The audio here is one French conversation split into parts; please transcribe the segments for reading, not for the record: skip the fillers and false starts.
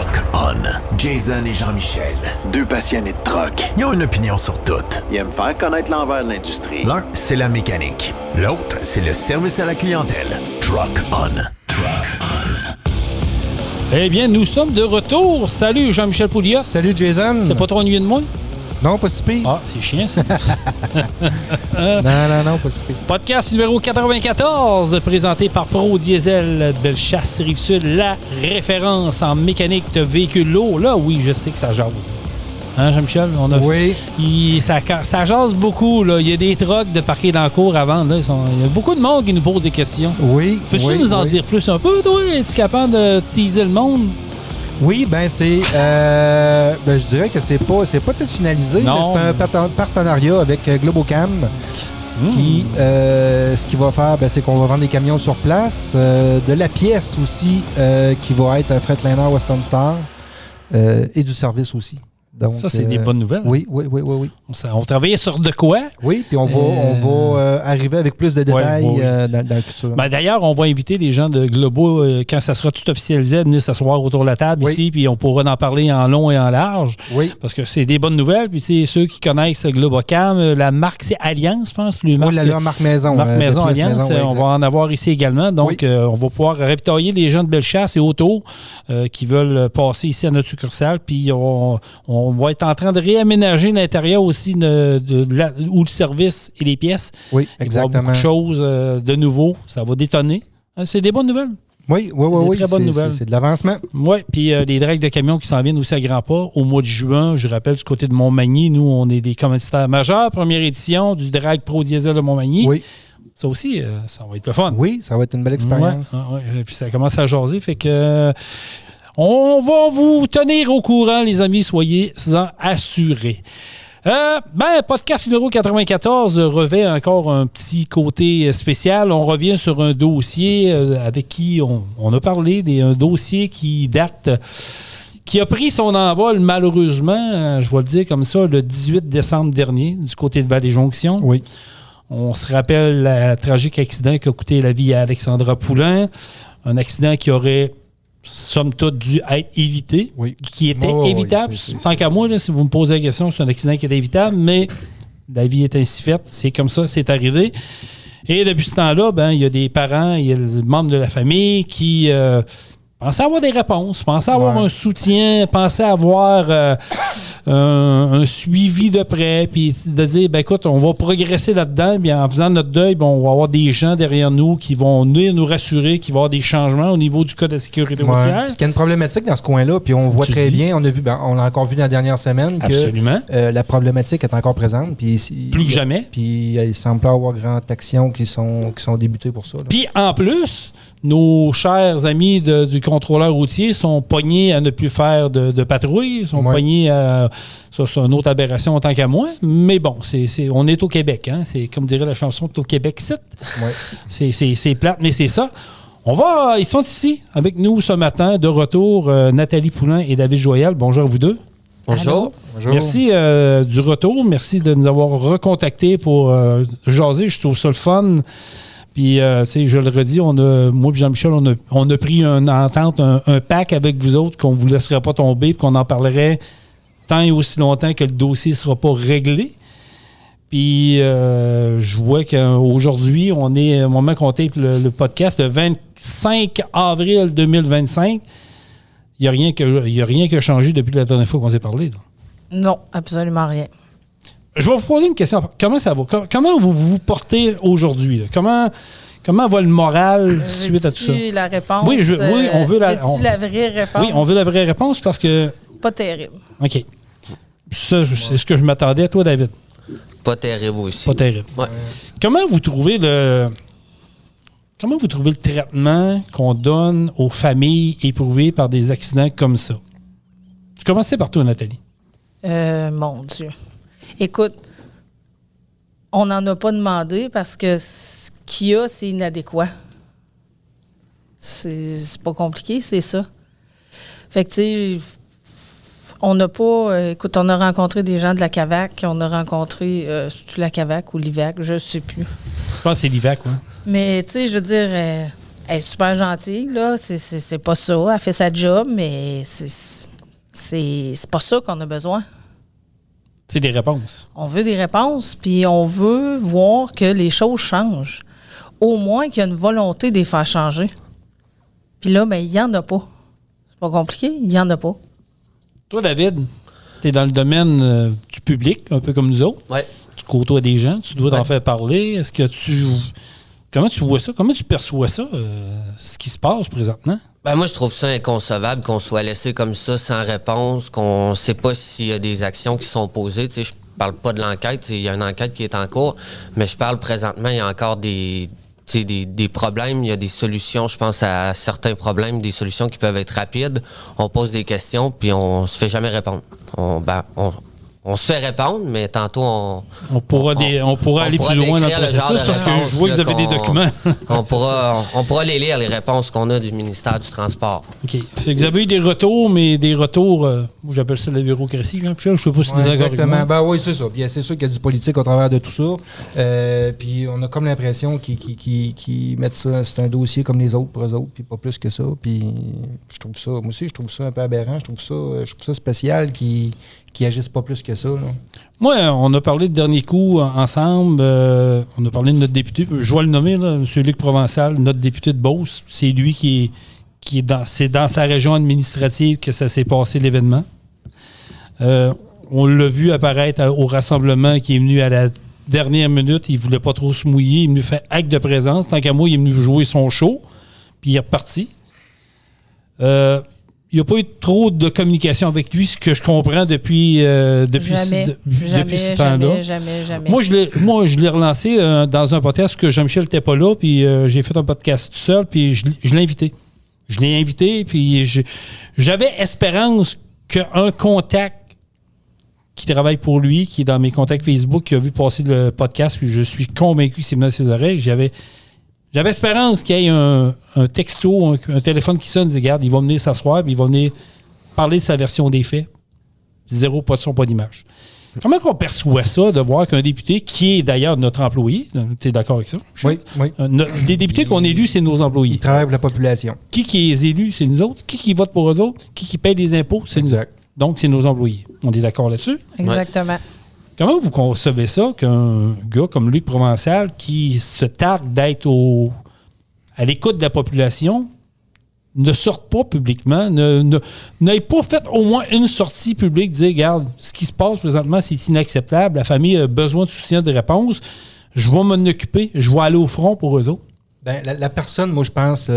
Truck On. Jason et Jean-Michel, deux passionnés de truck. Ils ont une opinion sur tout. Ils aiment faire connaître l'envers de l'industrie. L'un, c'est la mécanique. L'autre, c'est le service à la clientèle. Truck On. Truck On. Eh bien, nous sommes de retour. Salut Jean-Michel Pouliot. Salut Jason. T'as pas trop ennuyé de moi? Non, pas si pire. Ah, c'est chiant ça. Non, pas si pire. Podcast numéro 94, présenté par Pro Diesel Bellechasse Rive-Sud, la référence en mécanique de véhicules lourds. Là, oui, je sais que ça jase. Hein, Jean-Michel? Oui. Ça jase beaucoup. Là. Il y a des trucks de parquer dans la cour à vendre. Là. Il y a beaucoup de monde qui nous pose des questions. Oui. Peux-tu nous en dire plus un peu, toi? Es-tu capable de teaser le monde? Oui, c'est. Je dirais que c'est pas tout finalisé. Non. Mais c'est un partenariat avec Globocam. Qui, ce qu'il va faire, c'est qu'on va vendre des camions sur place, de la pièce aussi, qui va être Freightliner Western Star, et du service aussi. Donc, ça, c'est des bonnes nouvelles. Oui. On travaillait sur de quoi? Oui, puis on va arriver avec plus de détails dans le futur. D'ailleurs, on va inviter les gens de Globo, quand ça sera tout officialisé, à venir s'asseoir autour de la table ici, puis on pourra en parler en long et en large. Oui. Parce que c'est des bonnes nouvelles. Puis ceux qui connaissent Globocam, la marque, c'est Alliance, je pense. La marque Maison. Marque Maison Alliance, Maison, on va en avoir ici également. Donc, on va pouvoir ravitailler les gens de Bellechasse et autour qui veulent passer ici à notre succursale. Puis on va être en train de réaménager l'intérieur aussi où le service et les pièces. Oui, exactement. Il va y avoir beaucoup de choses de nouveau. Ça va détonner. C'est des bonnes nouvelles. Oui. Très bonnes nouvelles. C'est de l'avancement. Oui, puis les drags de camions qui s'en viennent aussi à grands pas. Au mois de juin, je rappelle, du côté de Montmagny, nous, on est des commanditaires majeurs. Première édition du drag Pro Diesel de Montmagny. Oui. Ça aussi, ça va être le fun. Oui, ça va être une belle expérience. Ouais. Puis ça commence à jaser, fait que... on va vous tenir au courant, les amis, soyez-en assurés. Podcast numéro 94 revêt encore un petit côté spécial. On revient sur un dossier avec qui on a parlé, un dossier qui a pris son envol, malheureusement, je vais le dire comme ça, le 18 décembre dernier, du côté de Vallée-Jonction. Oui. On se rappelle le tragique accident qui a coûté la vie à Alexandra Poulain. Un accident qui aurait somme toute dû être évité, qui était évitable. Tant qu'à moi, là, si vous me posez la question, c'est un accident qui était évitable, mais la vie est ainsi faite. C'est comme ça, c'est arrivé. Et depuis ce temps-là, il y a des parents, il y a des membres de la famille qui pensaient avoir des réponses, pensaient avoir un soutien, pensaient avoir un suivi de près, puis de dire, écoute, on va progresser là-dedans, puis en faisant notre deuil, on va avoir des gens derrière nous qui vont venir nous rassurer qu'il va y avoir des changements au niveau du code de sécurité routière. Parce qu'il y a une problématique dans ce coin-là, puis on voit très bien, on l'a encore vu dans la dernière semaine, que la problématique est encore présente. Puis plus que jamais. Puis il semble pas avoir grande action qui sont débutées pour ça. Puis en plus, nos chers amis du contrôleur routier sont pognés à ne plus faire de patrouille, sont pognés à... Ça, c'est une autre aberration en tant qu'à moi. Mais bon, on est au Québec. Hein? C'est comme dirait la chanson, au Québec site. C'est plate, mais c'est ça. Ils sont ici avec nous ce matin, de retour, Nathalie Poulain et David Joyal. Bonjour à vous deux. Bonjour. Merci du retour. Merci de nous avoir recontactés pour jaser. Je trouve ça le fun. Puis, je le redis, moi et Jean-Michel, on a pris une entente, un pack avec vous autres qu'on ne vous laisserait pas tomber et qu'on en parlerait tant et aussi longtemps que le dossier ne sera pas réglé. Puis, je vois qu'aujourd'hui, on est, au moment qu'on tape le podcast, le 25 avril 2025, il n'y a rien qui a changé depuis la dernière fois qu'on s'est parlé. Là. Non, absolument rien. Je vais vous poser une question. Comment ça va? Comment vous vous portez aujourd'hui? Là? Comment va le moral suite à tout ça? La réponse? Oui, on veut la vraie réponse? Oui, on veut la vraie réponse parce que... Pas terrible. OK. Ça, c'est ce que je m'attendais à toi, David. Pas terrible aussi. Pas terrible. Ouais. Comment vous trouvez le traitement qu'on donne aux familles éprouvées par des accidents comme ça? Je commençais par toi, Nathalie. Mon Dieu. Écoute, on n'en a pas demandé parce que ce qu'il y a, c'est inadéquat. C'est pas compliqué, c'est ça. Fait que, tu sais, on n'a pas... écoute, on a rencontré des gens de la CAVAC, on a rencontré... c'est-tu la CAVAC ou l'IVAC? Je ne sais plus. Je pense que c'est l'IVAC, oui. Mais, tu sais, je veux dire... Elle est super gentille, là. C'est pas ça. Elle fait sa job, mais c'est pas ça qu'on a besoin. C'est des réponses. On veut des réponses, puis on veut voir que les choses changent. Au moins qu'il y a une volonté de les faire changer. Puis là, il n'y en a pas. C'est pas compliqué, il n'y en a pas. Toi, David, tu es dans le domaine du public, un peu comme nous autres. Oui. Tu côtoies des gens, tu dois t'en faire parler. Est-ce que comment tu vois ça? Comment tu perçois ça, ce qui se passe présentement? Ben moi, je trouve ça inconcevable qu'on soit laissé comme ça, sans réponse, qu'on ne sait pas s'il y a des actions qui sont posées. Tu sais, je parle pas de l'enquête, il y a une enquête qui est en cours, mais je parle présentement, il y a encore des problèmes, il y a des solutions, je pense à certains problèmes, des solutions qui peuvent être rapides. On pose des questions, puis on se fait jamais répondre. On se fait répondre, mais tantôt on pourra aller plus loin dans le processus parce que je vois que vous avez des documents. on pourra les lire, les réponses qu'on a du ministère du Transport. OK. Fait que vous avez eu des retours, mais des retours, moi j'appelle ça la bureaucratie, Jean-Michel, je sais pas si c'est exactement. Ben oui, c'est ça. Bien, c'est sûr qu'il y a du politique au travers de tout ça. Puis on a comme l'impression qu'ils mettent ça, c'est un dossier comme les autres pour eux autres, puis pas plus que ça. Puis moi aussi, je trouve ça un peu aberrant. Je trouve ça spécial qui agissent pas plus que ça. Là. Moi, on a parlé de dernier coup ensemble. On a parlé de notre député. Je vais le nommer, là, M. Luc Provençal, notre député de Beauce. C'est lui qui est c'est dans sa région administrative que ça s'est passé l'événement. On l'a vu apparaître au rassemblement qui est venu à la dernière minute. Il ne voulait pas trop se mouiller. Il est venu faire acte de présence. Tant qu'à moi, il est venu jouer son show. Puis il est reparti. Il n'y a pas eu trop de communication avec lui, ce que je comprends depuis ce temps-là. Jamais. Moi, je l'ai relancé dans un podcast que Jean-Michel n'était pas là, puis j'ai fait un podcast tout seul, puis je l'ai invité. Je l'ai invité, puis j'avais espérance qu'un contact qui travaille pour lui, qui est dans mes contacts Facebook, qui a vu passer le podcast, puis je suis convaincu que c'est venu à ses oreilles. J'avais espérance qu'il y ait un texto, un téléphone qui sonne, dit, regarde, il va venir s'asseoir, puis il va venir parler de sa version des faits. Zéro, pas de son, pas d'image. Comment on perçoit ça, de voir qu'un député, qui est d'ailleurs notre employé, tu es d'accord avec ça? Oui. Des députés qu'on élit, c'est nos employés. Ils travaillent pour la population. Qui est élu, c'est nous autres. Qui vote pour eux autres? Qui paye des impôts, c'est nous autres. Donc, c'est nos employés. On est d'accord là-dessus? Exactement. Ouais. Comment vous concevez ça qu'un gars comme Luc Provençal, qui se targue d'être à l'écoute de la population, ne sorte pas publiquement, n'ait pas fait au moins une sortie publique, dire, regarde, ce qui se passe présentement, c'est inacceptable, la famille a besoin de soutien, de réponse, je vais m'en occuper, je vais aller au front pour eux autres? Ben, la personne, moi, je pense,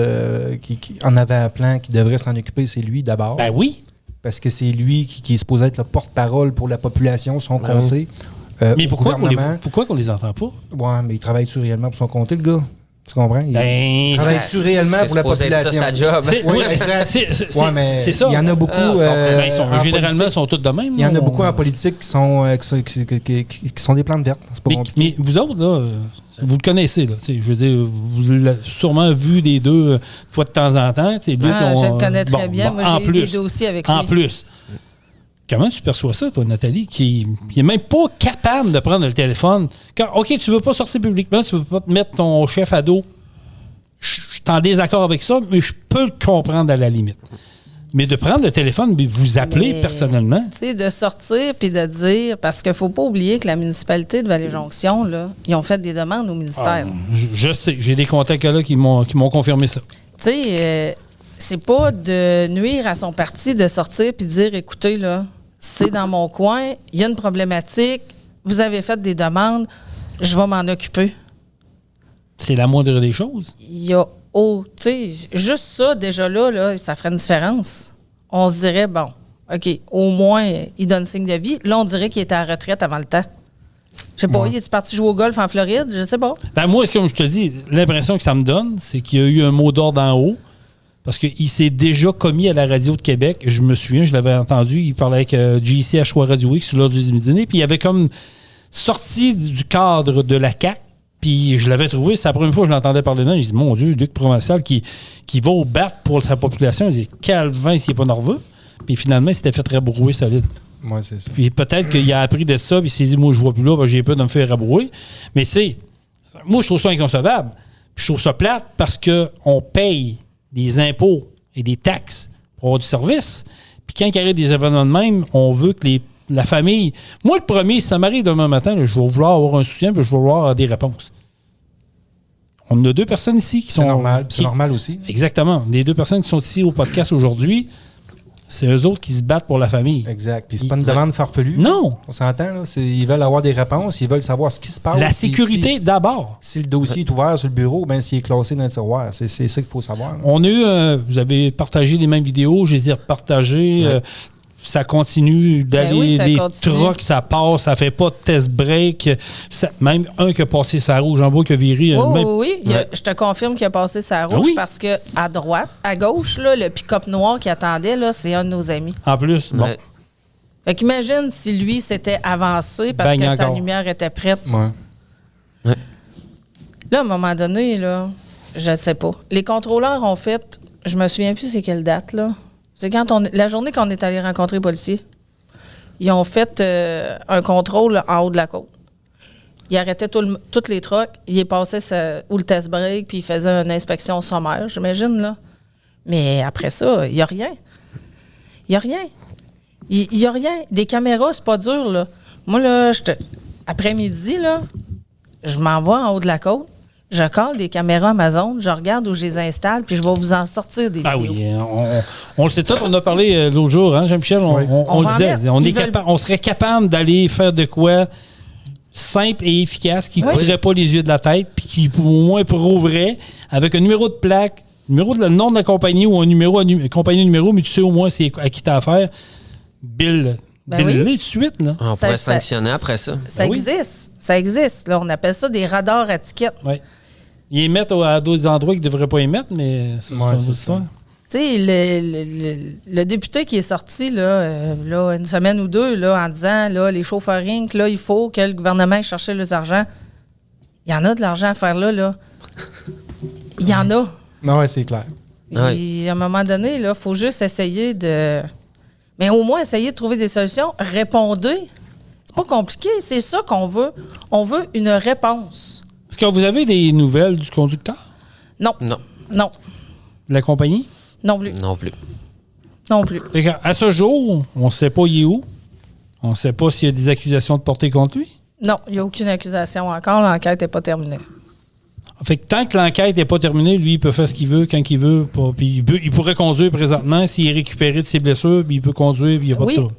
qui en avait un plan, qui devrait s'en occuper, c'est lui d'abord. Ben oui. Parce que c'est lui qui est supposé être le porte-parole pour la population, son comté. Mais pourquoi qu'on les entend pas? Ouais, mais il travaille-tu réellement pour son comté, le gars? Tu comprends? Il travaille-tu réellement pour la population? C'est sa job. C'est ça. Il y en a beaucoup. Généralement, ils sont tous de même. Il y en a beaucoup en politique qui sont des plantes vertes. C'est pas compliqué. Mais vous autres, là, vous le connaissez. Là, je veux dire, vous l'avez sûrement vu les deux une fois de temps en temps. Je le connais très bien. Moi, j'ai eu des dossiers avec lui. En plus. Comment tu perçois ça, toi, Nathalie, qui n'est même pas capable de prendre le téléphone? OK, tu ne veux pas sortir publiquement, tu ne veux pas te mettre ton chef à dos. Je suis en désaccord avec ça, mais je peux le comprendre à la limite. Mais de prendre le téléphone, vous appeler personnellement. Tu sais, de sortir puis de dire, parce qu'il ne faut pas oublier que la municipalité de Vallée-Jonction, là, ils ont fait des demandes au ministère. Je sais, j'ai des contacts là qui m'ont confirmé ça. Tu sais, c'est pas de nuire à son parti de sortir puis de dire, écoutez, là, c'est dans mon coin, il y a une problématique, vous avez fait des demandes, je vais m'en occuper. C'est la moindre des choses. Il y a, tu sais, juste ça, déjà là, ça ferait une différence. On se dirait, bon, OK, au moins, il donne signe de vie. Là, on dirait qu'il était à la retraite avant le temps. Je sais pas, il est parti jouer au golf en Floride? Je sais pas. Ben moi, comme je te dis, l'impression que ça me donne, c'est qu'il y a eu un mot d'ordre en haut. Parce qu'il s'est déjà commis à la radio de Québec. Je me souviens, je l'avais entendu, il parlait avec JC à Choix Radio X sur l'heure du dîner, puis il avait comme sorti du cadre de la CAQ, puis je l'avais trouvé, c'est la première fois que je l'entendais parler là, j'ai dit, mon Dieu, Luc Provençal qui va au bat pour sa population, il dit, calvin s'il n'est pas nerveux, puis finalement, il s'était fait rabrouer solide. Oui, c'est ça. Puis peut-être qu'il a appris de ça, puis il s'est dit, moi, je ne vois plus là, j'ai peur de me faire rabrouer. Mais c'est, moi, je trouve ça inconcevable. Puis je trouve ça plate parce qu'on paye des impôts et des taxes pour avoir du service. Puis quand il y a des événements de même, on veut que la famille... Moi, le premier, si ça m'arrive demain matin, là, je vais vouloir avoir un soutien puis je vais vouloir avoir des réponses. On a 2 personnes ici qui sont... C'est normal aussi. Exactement. Les 2 personnes qui sont ici au podcast aujourd'hui, c'est eux autres qui se battent pour la famille. Exact. Puis c'est pas une demande farfelue. Non. On s'entend, là. Ils veulent avoir des réponses, ils veulent savoir ce qui se passe. La sécurité d'abord. Si le dossier est ouvert sur le bureau, ben s'il est classé dans le tiroir. C'est ça qu'il faut savoir. Là. On a eu... vous avez partagé les mêmes vidéos, je les ai repartagées. Ça continue d'aller, les trucks, ça passe, ça fait pas de test break. Même un qui a passé sa rouge en bas, qui a viré. Oui. Je te confirme qu'il a passé sa rouge parce que à droite, à gauche, là, le pick-up noir qui attendait, là, c'est un de nos amis. En plus, bon. Fait qu'imagine si lui s'était avancé parce que sa lumière était prête. Ouais. Là, à un moment donné, là, je sais pas. Les contrôleurs ont fait, je me souviens plus c'est quelle date, là. C'est la journée qu'on est allé rencontrer les policiers. Ils ont fait un contrôle en haut de la côte. Ils arrêtaient toutes les trucks. Ils passaient ou le test break, puis ils faisaient une inspection sommaire, j'imagine, là. Mais après ça, il n'y a rien. Il n'y a rien. Il n'y a rien. Des caméras, c'est pas dur, là. Moi, là, après-midi, là, je m'en vais en haut de la côte. Je colle des caméras Amazon, je regarde où je les installe, puis je vais vous en sortir des vidéos. Ah oui, on le sait tout, on a parlé l'autre jour, hein, Jean-Michel, on le disait. On serait capable d'aller faire de quoi simple et efficace, qui ne coûterait pas les yeux de la tête, puis qui au moins prouverait, avec un numéro de plaque, le nom de la compagnie ou un compagnie numéro, mais tu sais au moins c'est à qui t'as affaire. Bill tout de suite. Là. On pourrait sanctionner après ça. Ça existe. Ça existe. Là, on appelle ça des radars à tickets. Oui. Ils émettent à d'autres endroits qu'ils ne devraient pas émettre, mais c'est une autre histoire. Tu sais, le député qui est sorti là, une semaine ou deux là, en disant là, les chauffeurs Inc., là, il faut que le gouvernement cherche les argent. Il y en a de l'argent à faire là. Il y en a. Non, c'est clair. À un moment donné, il faut juste essayer de... Mais au moins, essayer de trouver des solutions. Répondez. C'est pas compliqué. C'est ça qu'on veut. On veut une réponse. Est-ce que vous avez des nouvelles du conducteur? Non. De la compagnie? Non plus. Non plus. À ce jour, on ne sait pas il est où. On ne sait pas s'il y a des accusations de portée contre lui. Non, il n'y a aucune accusation encore. L'enquête n'est pas terminée. Fait que tant que l'enquête n'est pas terminée, lui, il peut faire ce qu'il veut, quand il veut. Puis il pourrait conduire présentement. S'il est récupéré de ses blessures, puis il peut conduire, puis il n'y a pas de trouble.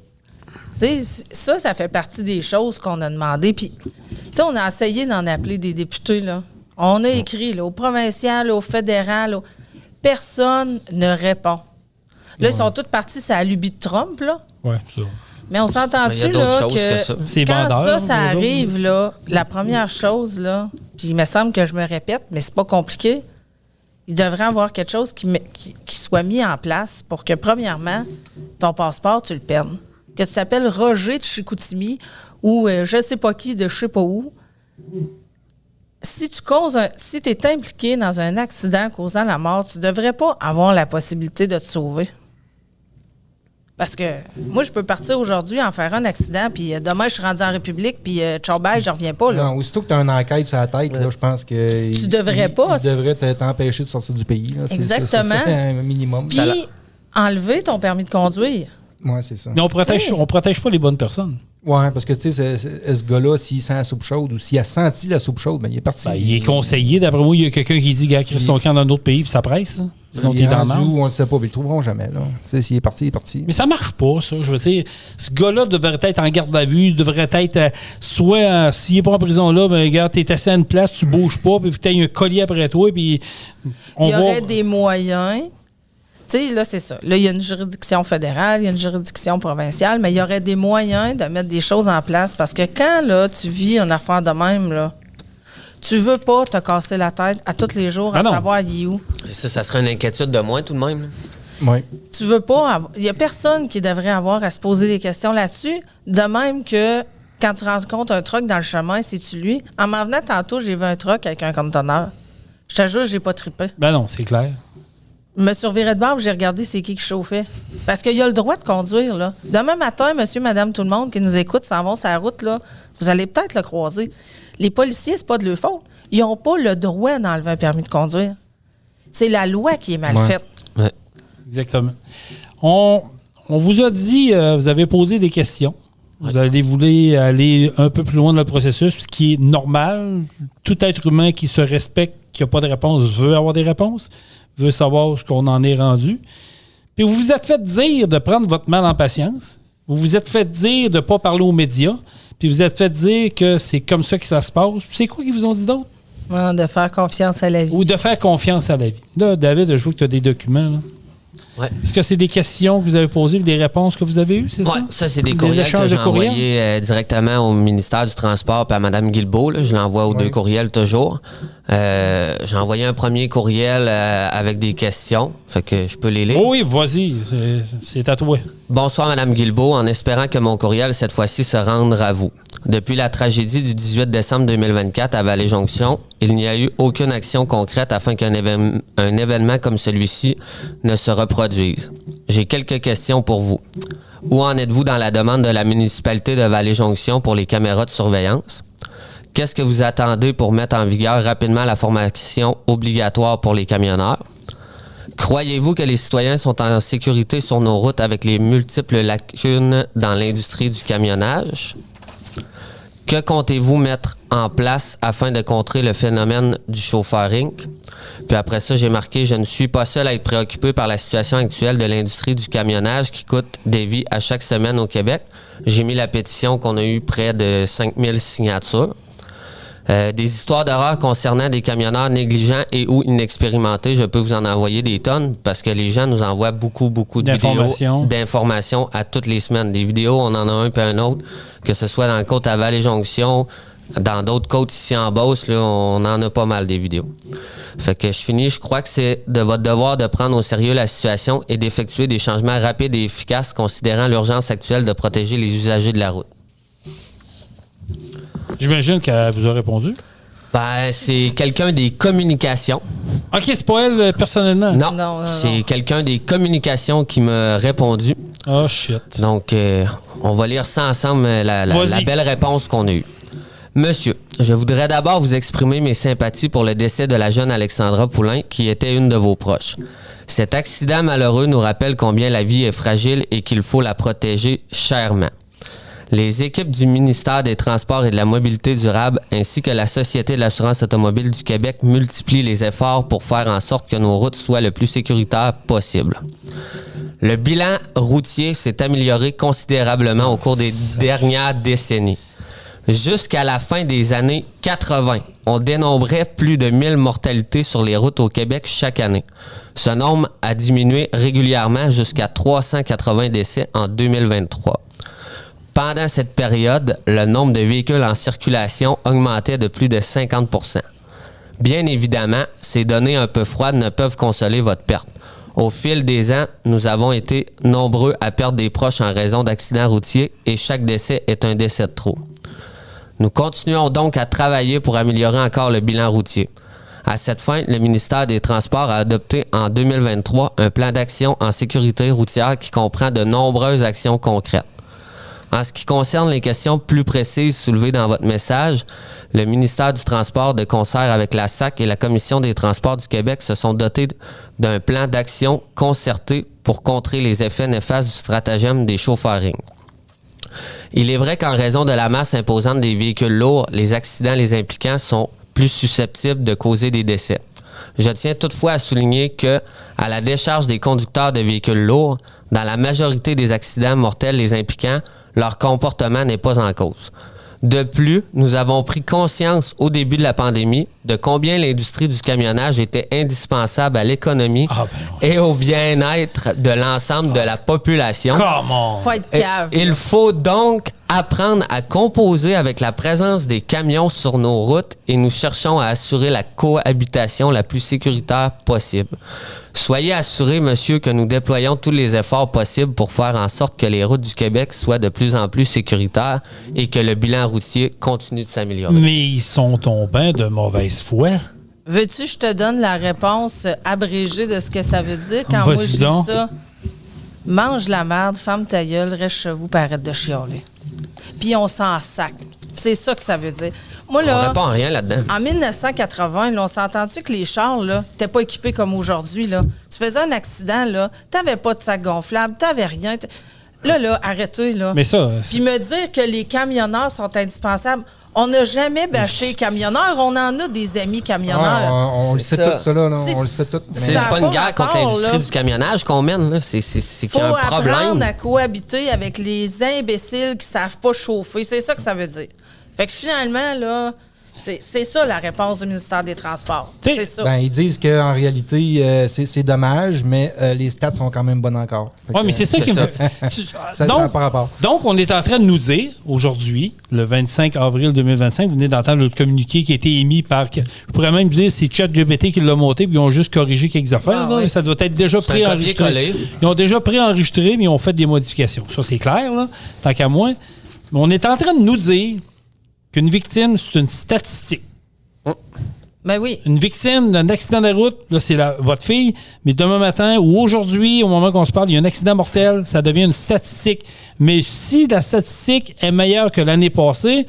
Ça fait partie des choses qu'on a demandé. Puis, on a essayé d'en appeler des députés, là. On a écrit, là, au provincial, au fédéral. Personne ne répond. Là, ils sont tous partis, c'est la lubie de Trump, là. Oui, ça. Mais on s'entend-tu, là, que quand ça arrive, là, la première chose, là, puis il me semble que je me répète, mais c'est pas compliqué, il devrait y avoir quelque chose qui soit mis en place pour que, premièrement, ton passeport, tu le perdes. Que tu t'appelles Roger de Chicoutimi ou je sais pas qui de je sais pas où. Si tu es impliqué dans un accident causant la mort, tu devrais pas avoir la possibilité de te sauver. Parce que moi, je peux partir aujourd'hui en faire un accident, puis demain, je suis rendu en République, puis ciao bye, je reviens pas. Là. Non, aussitôt que tu as une enquête sur la tête, là, je pense que... Tu devrais pas. Il devrait t'empêcher de sortir du pays. Là. Exactement. C'est un minimum. Puis enlever ton permis de conduire. Oui, c'est ça. Mais on protège pas les bonnes personnes. Oui, parce que tu sais, ce gars-là, s'il sent la soupe chaude ou s'il a senti la soupe chaude, ben, il est parti. Il est conseillé. D'après moi, il y a quelqu'un qui dit, gars, Chris ton camp dans un autre pays, puis ça presse. Là. Sinon, il est dans le on ne sait pas, mais ils le trouveront jamais. Là. S'il est parti, il est parti. Mais ça marche pas, ça. Je veux dire, ce gars-là devrait être en garde à vue, devrait être soit, s'il n'est pas en prison là, ben, regarde, t'es assis à une place, tu bouges pas, puis tu as un collier après toi, puis il y aurait des moyens. Tu sais, là, c'est ça. Là, il y a une juridiction fédérale, il y a une juridiction provinciale, mais il y aurait des moyens de mettre des choses en place parce que quand, là, tu vis une affaire de même, là, tu veux pas te casser la tête à tous les jours à savoir il est où. Ça serait une inquiétude de moins, tout de même. Oui. Tu veux pas... Il y a personne qui devrait avoir à se poser des questions là-dessus, de même que quand tu rencontres un truck dans le chemin, c'est-tu lui? En m'en venant tantôt, j'ai vu un truck avec un conteneur. Je te jure, j'ai pas trippé. Ben non, c'est clair. Je me suis revirée de bord, j'ai regardé c'est qui chauffait. Parce qu'il a le droit de conduire, là. Demain matin, monsieur, madame, tout le monde qui nous écoute s'en vont sur la route, là, vous allez peut-être le croiser. Les policiers, c'est pas de leur faute. Ils n'ont pas le droit d'enlever un permis de conduire. C'est la loi qui est mal faite. Ouais. Exactement. On vous a dit, vous avez posé des questions. Vous voulez aller un peu plus loin dans le processus, ce qui est normal. Tout être humain qui se respecte, qui n'a pas de réponse, veut avoir des réponses, veut savoir ce qu'on en est rendu. Puis vous vous êtes fait dire de prendre votre mal en patience. Vous vous êtes fait dire de ne pas parler aux médias. Puis vous vous êtes fait dire que c'est comme ça que ça se passe. Puis c'est quoi qu'ils vous ont dit d'autre? De faire confiance à la vie. Ou de faire confiance à la vie. Là, David, je vois que tu as des documents. Là. Ouais. Est-ce que c'est des questions que vous avez posées, des réponses que vous avez eues, c'est ça? Oui, ça, c'est des courriels que j'ai envoyés directement au ministère du Transport et à Mme Guilbeault. Là. Je l'envoie aux 2 courriels toujours. J'ai envoyé un premier courriel avec des questions. Fait que je peux les lire. Oh oui, vas-y. C'est à toi. Bonsoir, Mme Guilbeault, en espérant que mon courriel, cette fois-ci, se rende à vous. Depuis la tragédie du 18 décembre 2024 à Vallée-Jonction, il n'y a eu aucune action concrète afin qu'un événement comme celui-ci ne se reproduise. J'ai quelques questions pour vous. Où en êtes-vous dans la demande de la municipalité de Vallée-Jonction pour les caméras de surveillance? Qu'est-ce que vous attendez pour mettre en vigueur rapidement la formation obligatoire pour les camionneurs? Croyez-vous que les citoyens sont en sécurité sur nos routes avec les multiples lacunes dans l'industrie du camionnage? Que comptez-vous mettre en place afin de contrer le phénomène du chauffeuring? Puis après ça, j'ai marqué « Je ne suis pas seul à être préoccupé par la situation actuelle de l'industrie du camionnage qui coûte des vies à chaque semaine au Québec. » J'ai mis la pétition qu'on a eu près de 5000 signatures. Des histoires d'horreur concernant des camionneurs négligents et ou inexpérimentés, je peux vous en envoyer des tonnes parce que les gens nous envoient beaucoup de vidéos d'informations à toutes les semaines. Des vidéos, on en a un puis un autre, que ce soit dans le côte à Vallée-Jonction, dans d'autres côtes ici en Beauce, là, on en a pas mal des vidéos. Fait que je finis, je crois que c'est de votre devoir de prendre au sérieux la situation et d'effectuer des changements rapides et efficaces considérant l'urgence actuelle de protéger les usagers de la route. J'imagine qu'elle vous a répondu. Ben, c'est quelqu'un des communications. OK, c'est pas elle personnellement. Non, c'est quelqu'un des communications qui m'a répondu. Oh, shit. Donc, on va lire ça ensemble, la belle réponse qu'on a eue. Monsieur, je voudrais d'abord vous exprimer mes sympathies pour le décès de la jeune Alexandra Poulain, qui était une de vos proches. Cet accident malheureux nous rappelle combien la vie est fragile et qu'il faut la protéger chèrement. Les équipes du ministère des Transports et de la Mobilité durable ainsi que la Société de l'assurance automobile du Québec multiplient les efforts pour faire en sorte que nos routes soient le plus sécuritaires possible. Le bilan routier s'est amélioré considérablement au cours des dernières décennies. Jusqu'à la fin des années 80, on dénombrait plus de 1000 mortalités sur les routes au Québec chaque année. Ce nombre a diminué régulièrement jusqu'à 380 décès en 2023. Pendant cette période, le nombre de véhicules en circulation augmentait de plus de 50%. Bien évidemment, ces données un peu froides ne peuvent consoler votre perte. Au fil des ans, nous avons été nombreux à perdre des proches en raison d'accidents routiers et chaque décès est un décès de trop. Nous continuons donc à travailler pour améliorer encore le bilan routier. À cette fin, le ministère des Transports a adopté en 2023 un plan d'action en sécurité routière qui comprend de nombreuses actions concrètes. En ce qui concerne les questions plus précises soulevées dans votre message, le ministère du Transport, de concert avec la SAC et la Commission des Transports du Québec, se sont dotés d'un plan d'action concerté pour contrer les effets néfastes du stratagème des chauffeuring. Il est vrai qu'en raison de la masse imposante des véhicules lourds, les accidents les impliquant sont plus susceptibles de causer des décès. Je tiens toutefois à souligner que, à la décharge des conducteurs de véhicules lourds, dans la majorité des accidents mortels les impliquant, leur comportement n'est pas en cause. De plus, nous avons pris conscience au début de la pandémie de combien l'industrie du camionnage était indispensable à l'économie et au bien-être de l'ensemble de la population. Faut être cave. Il faut donc apprendre à composer avec la présence des camions sur nos routes et nous cherchons à assurer la cohabitation la plus sécuritaire possible. Soyez assurés, monsieur, que nous déployons tous les efforts possibles pour faire en sorte que les routes du Québec soient de plus en plus sécuritaires et que le bilan routier continue de s'améliorer. Mais ils sont tombés de mauvaise foi. Veux-tu que je te donne la réponse abrégée de ce que ça veut dire quand Vas-y moi je donc. dis ça? Mange la merde, ferme ta gueule, reste chez vous, puis arrête de chialer. Puis on s'en sac. C'est ça que ça veut dire. Moi, On là, répond à rien là-dedans. en 1980, là, on s'est entendu que les chars n'étaient pas équipés comme aujourd'hui. Là. Tu faisais un accident, tu n'avais pas de sac gonflable, tu n'avais rien. Là, arrêtez. Là. Mais ça... Puis me dire que les camionneurs sont indispensables. On n'a jamais bâché les camionneurs. On en a des amis camionneurs. On le sait tout, ça, là. On le sait tout. C'est Ça a pas une pas guerre contre rapport, l'industrie là. du camionnage qu'on mène. Là. C'est qu'il y a un Faut problème. apprendre à cohabiter avec les imbéciles qui savent pas chauffer. C'est ça que ça veut dire. Fait que finalement, là, c'est ça la réponse du ministère des Transports. T'sais, C'est ça. Ben, ils disent qu'en réalité, c'est dommage, mais les stats sont quand même bonnes encore. Oui, mais c'est ça qui me fait. Ça n'a pas rapport. Donc, on est en train de nous dire, aujourd'hui, le 25 avril 2025, vous venez d'entendre le communiqué qui a été émis par... Je pourrais même dire c'est ChatGPT qui l'a monté, puis ils ont juste corrigé quelques affaires. Ah, là, oui. Ça doit être déjà C'est un préenregistré. copier-coller. Ils ont déjà préenregistré, mais ils ont fait des modifications. Ça, c'est clair, là, tant qu'à moi. Mais on est en train de nous dire qu'une victime, c'est une statistique. Ben oui. Une victime d'un accident de route, là, c'est votre fille, mais demain matin ou aujourd'hui, au moment qu'on se parle, il y a un accident mortel, ça devient une statistique. Mais si la statistique est meilleure que l'année passée,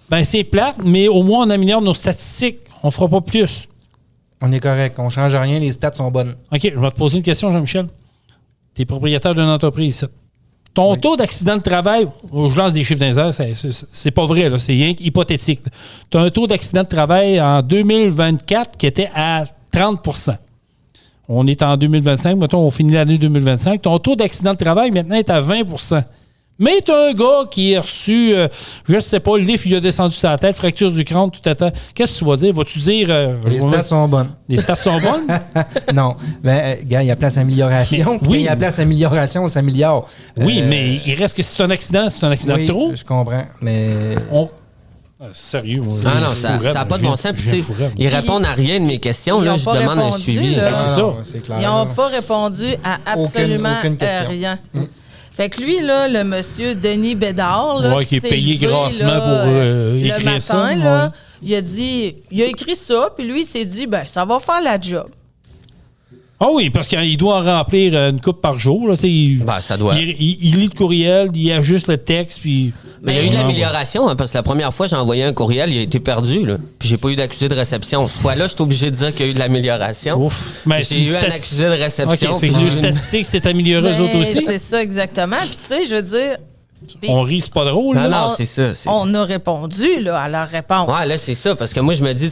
ben c'est plate, mais au moins on améliore nos statistiques. On ne fera pas plus. On est correct. On ne change rien. Les stats sont bonnes. OK, je vais te poser une question, Jean-Michel. Tu es propriétaire d'une entreprise ici. Ton taux d'accident de travail, je lance des chiffres dans les airs, c'est pas vrai, là, c'est rien hypothétique. Tu as un taux d'accident de travail en 2024 qui était à 30 %. On est en 2025, mettons, on finit l'année 2025. Ton taux d'accident de travail maintenant est à 20 %. Mais tu as un gars qui a reçu, je ne sais pas, le lift, il a descendu sa tête, fracture du crâne, tout à temps. Qu'est-ce que tu vas dire? Vas-tu dire... Les stats sont bonnes. Les stats sont bonnes? Non. Ben, gars, il y a place à amélioration. Mais, Puis oui. quand il y a place à amélioration, on s'améliore. Oui, mais il reste que c'est un accident Oui, de trop. je comprends. Mais Sérieux, moi. Ah non, ça n'a pas de bon sens. Puis, tu sais, ils répondent à rien de mes questions. Ils Là, ont je pas demande un répondu, suivi. là. Ben, c'est ça. C'est clair. Ils n'ont là. pas répondu à absolument Aucune question. rien. Fait que lui, là, le monsieur Denis Bédard, là, Ouais, qui est s'est payé levé, grassement là, pour le écrire matin, ça, là, ouais. il a écrit ça, puis lui, il s'est dit, ben, ça va faire la job. Ah oui, parce qu'il doit en remplir une coupe par jour. Là, Ben, ça doit. il lit le courriel, il ajuste le texte, puis... Mais il y a eu de l'amélioration, hein, parce que la première fois, j'ai envoyé un courriel, il a été perdu. Là. Puis j'ai pas eu d'accusé de réception. Cette fois-là, je suis obligé de dire qu'il y a eu de l'amélioration. Ouf. Mais J'ai eu un accusé de réception. OK, fait que puis les statistiques s'est amélioré eux autres aussi. C'est ça, exactement. Puis, tu sais, je veux dire... puis On rit, c'est pas drôle. Non, là. non, c'est ça. On a répondu, là, à leur réponse. Ouais, là, c'est ça, parce que moi, je me dis,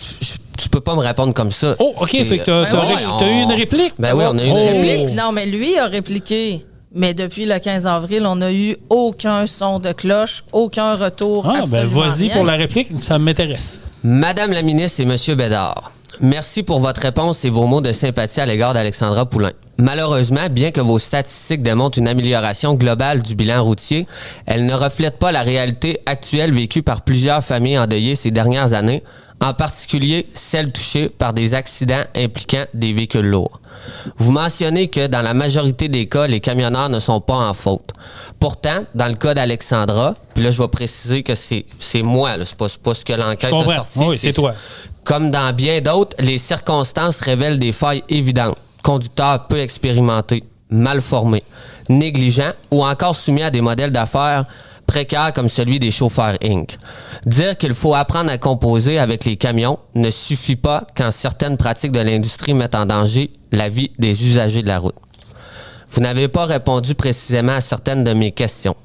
tu peux pas me répondre comme ça. Oh, OK, C'est, fait que t'as eu une réplique? Ben oui, on a eu une réplique. Non, mais lui a répliqué. Mais depuis le 15 avril, on n'a eu aucun son de cloche, aucun retour. Ah, ben absolument vas-y rien. pour la réplique, ça m'intéresse. Madame la ministre et Monsieur Bédard, merci pour votre réponse et vos mots de sympathie à l'égard d'Alexandra Poulain. Malheureusement, bien que vos statistiques démontrent une amélioration globale du bilan routier, elles ne reflètent pas la réalité actuelle vécue par plusieurs familles endeuillées ces dernières années, en particulier celles touchées par des accidents impliquant des véhicules lourds. Vous mentionnez que dans la majorité des cas, les camionneurs ne sont pas en faute. Pourtant, dans le cas d'Alexandra, puis là, je vais préciser que c'est moi, là, c'est pas ce que l'enquête Je a comprends. sorti. Oui, c'est toi. Comme dans bien d'autres, les circonstances révèlent des failles évidentes. Conducteur peu expérimenté, mal formé, négligent ou encore soumis à des modèles d'affaires précaires comme celui des chauffeurs Inc. Dire qu'il faut apprendre à composer avec les camions ne suffit pas quand certaines pratiques de l'industrie mettent en danger la vie des usagers de la route. Vous n'avez pas répondu précisément à certaines de mes questions.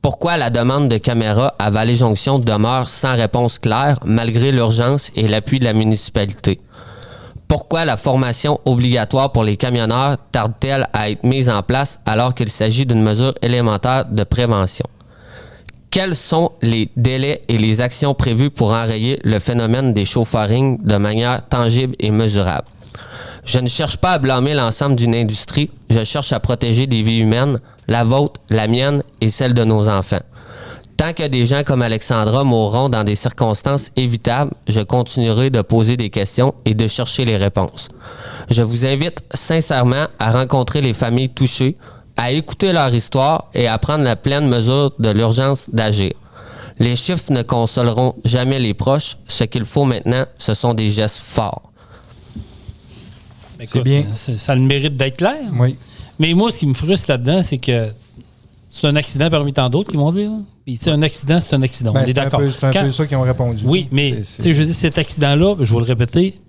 Pourquoi la demande de caméras à Vallée-Jonction demeure sans réponse claire malgré l'urgence et l'appui de la municipalité? Pourquoi la formation obligatoire pour les camionneurs tarde-t-elle à être mise en place alors qu'il s'agit d'une mesure élémentaire de prévention? Quels sont les délais et les actions prévues pour enrayer le phénomène des chauffarings de manière tangible et mesurable? Je ne cherche pas à blâmer l'ensemble d'une industrie, je cherche à protéger des vies humaines, la vôtre, la mienne et celle de nos enfants. Tant que des gens comme Alexandra mourront dans des circonstances évitables, je continuerai de poser des questions et de chercher les réponses. Je vous invite sincèrement à rencontrer les familles touchées, à écouter leur histoire et à prendre la pleine mesure de l'urgence d'agir. Les chiffres ne consoleront jamais les proches. Ce qu'il faut maintenant, ce sont des gestes forts. Écoute, bien. Ça a le mérite d'être clair. Oui. Mais moi, ce qui me frustre là-dedans, c'est que c'est un accident parmi tant d'autres qui vont dire. Puis c'est un accident, c'est un accident. On est d'accord. C'est un peu ça qu'ils ont répondu. Oui, mais je veux dire, cet accident-là, je vais le répéter,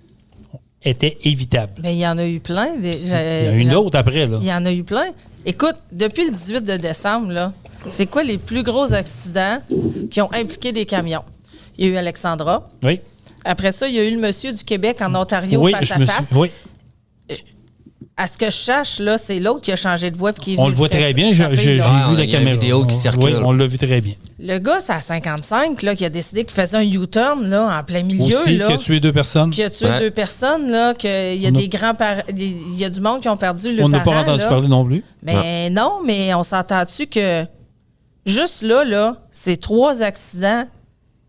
était évitable. Mais il y en a eu plein. Il y a une autre après. Là. Il y en a eu plein. Écoute, depuis le 18 de décembre, là, c'est quoi les plus gros accidents qui ont impliqué des camions? Il y a eu Alexandra. Oui. Après ça, il y a eu le monsieur du Québec en Ontario face à face. Oui. À ce que je sache, là, c'est l'autre qui a changé de voie et qui est venu. On le voit très bien. J'ai vu la caméra. Vidéo qui circule. Oui, on l'a vu très bien. Le gars, c'est à 55, là, qui a décidé qu'il faisait un U-turn là, en plein milieu. Aussi, là, qui a tué 2 personnes. Qui a tué 2 personnes. Là, qu'il y a des grands-parents. Il y a du monde qui ont perdu le On n'a parent. pas entendu parler non plus. Mais non, mais on s'entend-tu que juste là, c'est 3 accidents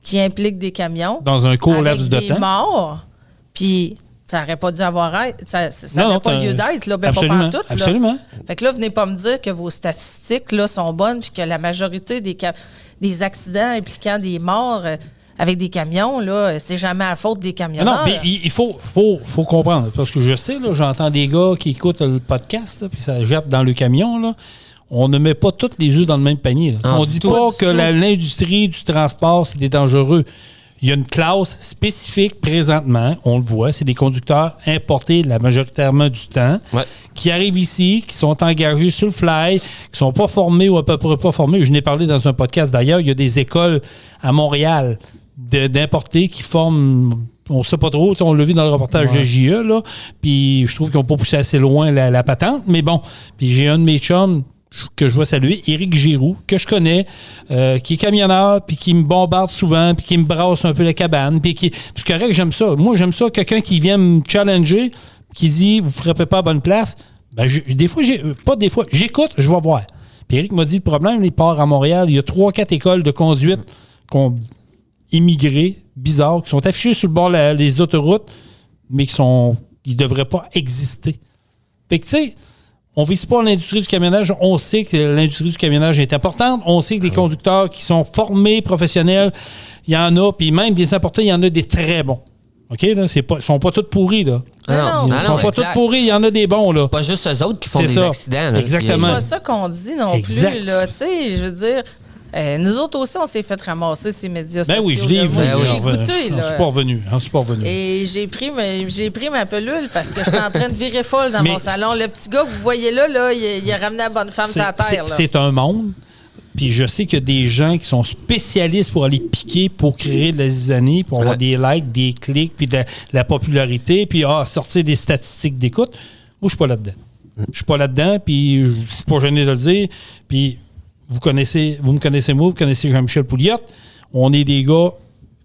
qui impliquent des camions. Dans un court laps de temps. Des morts. Puis ça n'aurait pas dû avoir. Ça n'aurait pas lieu d'être, là. Ben, pas pantoute, là. Absolument. Fait que là, venez pas me dire que vos statistiques là, sont bonnes puis que la majorité des accidents impliquant des morts avec des camions, là, c'est jamais à faute des camionneurs. Non, mais il faut comprendre. Parce que je sais, là, j'entends des gars qui écoutent le podcast, là, puis ça jette dans le camion, là. On ne met pas tous les œufs dans le même panier. On ne dit pas que l'industrie du transport, c'est dangereux. Il y a une classe spécifique présentement, on le voit, c'est des conducteurs importés majoritairement du temps, qui arrivent ici, qui sont engagés sur le fly, qui ne sont pas formés ou à peu près pas formés. Je n'ai parlé dans un podcast d'ailleurs, il y a des écoles à Montréal d'importés qui forment... On ne sait pas trop, on l'a vu dans le reportage de JE, là, puis je trouve qu'ils n'ont pas poussé assez loin la patente, mais bon, puis j'ai un de mes chums que je vois saluer, Éric Giroux, que je connais, qui est camionneur, puis qui me bombarde souvent, puis qui me brasse un peu la cabane, puis qui... C'est correct, j'aime ça. Moi, j'aime ça, quelqu'un qui vient me challenger, qui dit « Vous ne frappez pas à bonne place ». Ben, j'écoute, je vais voir. Puis Éric m'a dit, le problème, il part à Montréal, il y a 3-4 écoles de conduite qui ont immigré, bizarres, qui sont affichées sur le bord des autoroutes, mais qui ne devraient pas exister. Fait que, tu sais, on ne vise pas l'industrie du camionnage. On sait que l'industrie du camionnage est importante. On sait que les conducteurs qui sont formés, professionnels, il y en a. Puis même des importés, il y en a des très bons. OK? Là, ils ne sont pas tous pourris. Là. Ils ne sont pas tous pourris. Il y en a des bons. Là. C'est pas juste eux autres qui font des accidents. Là. Exactement. C'est pas ça qu'on dit non plus. Là. Tu sais, je veux dire... nous autres aussi, on s'est fait ramasser ces médias sociaux. Ben oui, je l'ai vu. J'ai écouté. On s'est pas revenu. Et j'ai pris ma pelule parce que j'étais en train de virer folle dans mon salon. Le petit gars que vous voyez là, il a ramené la bonne femme sur la terre. C'est un monde. Puis je sais qu'il y a des gens qui sont spécialistes pour aller piquer, pour créer de la zizanie, pour avoir des likes, des clics, puis de la popularité, puis sortir des statistiques d'écoute. Moi, je suis pas là-dedans. Je suis pas là-dedans, puis je suis pas gêné de le dire. Puis... Vous me connaissez moi, vous connaissez Jean-Michel Pouliot. On est des gars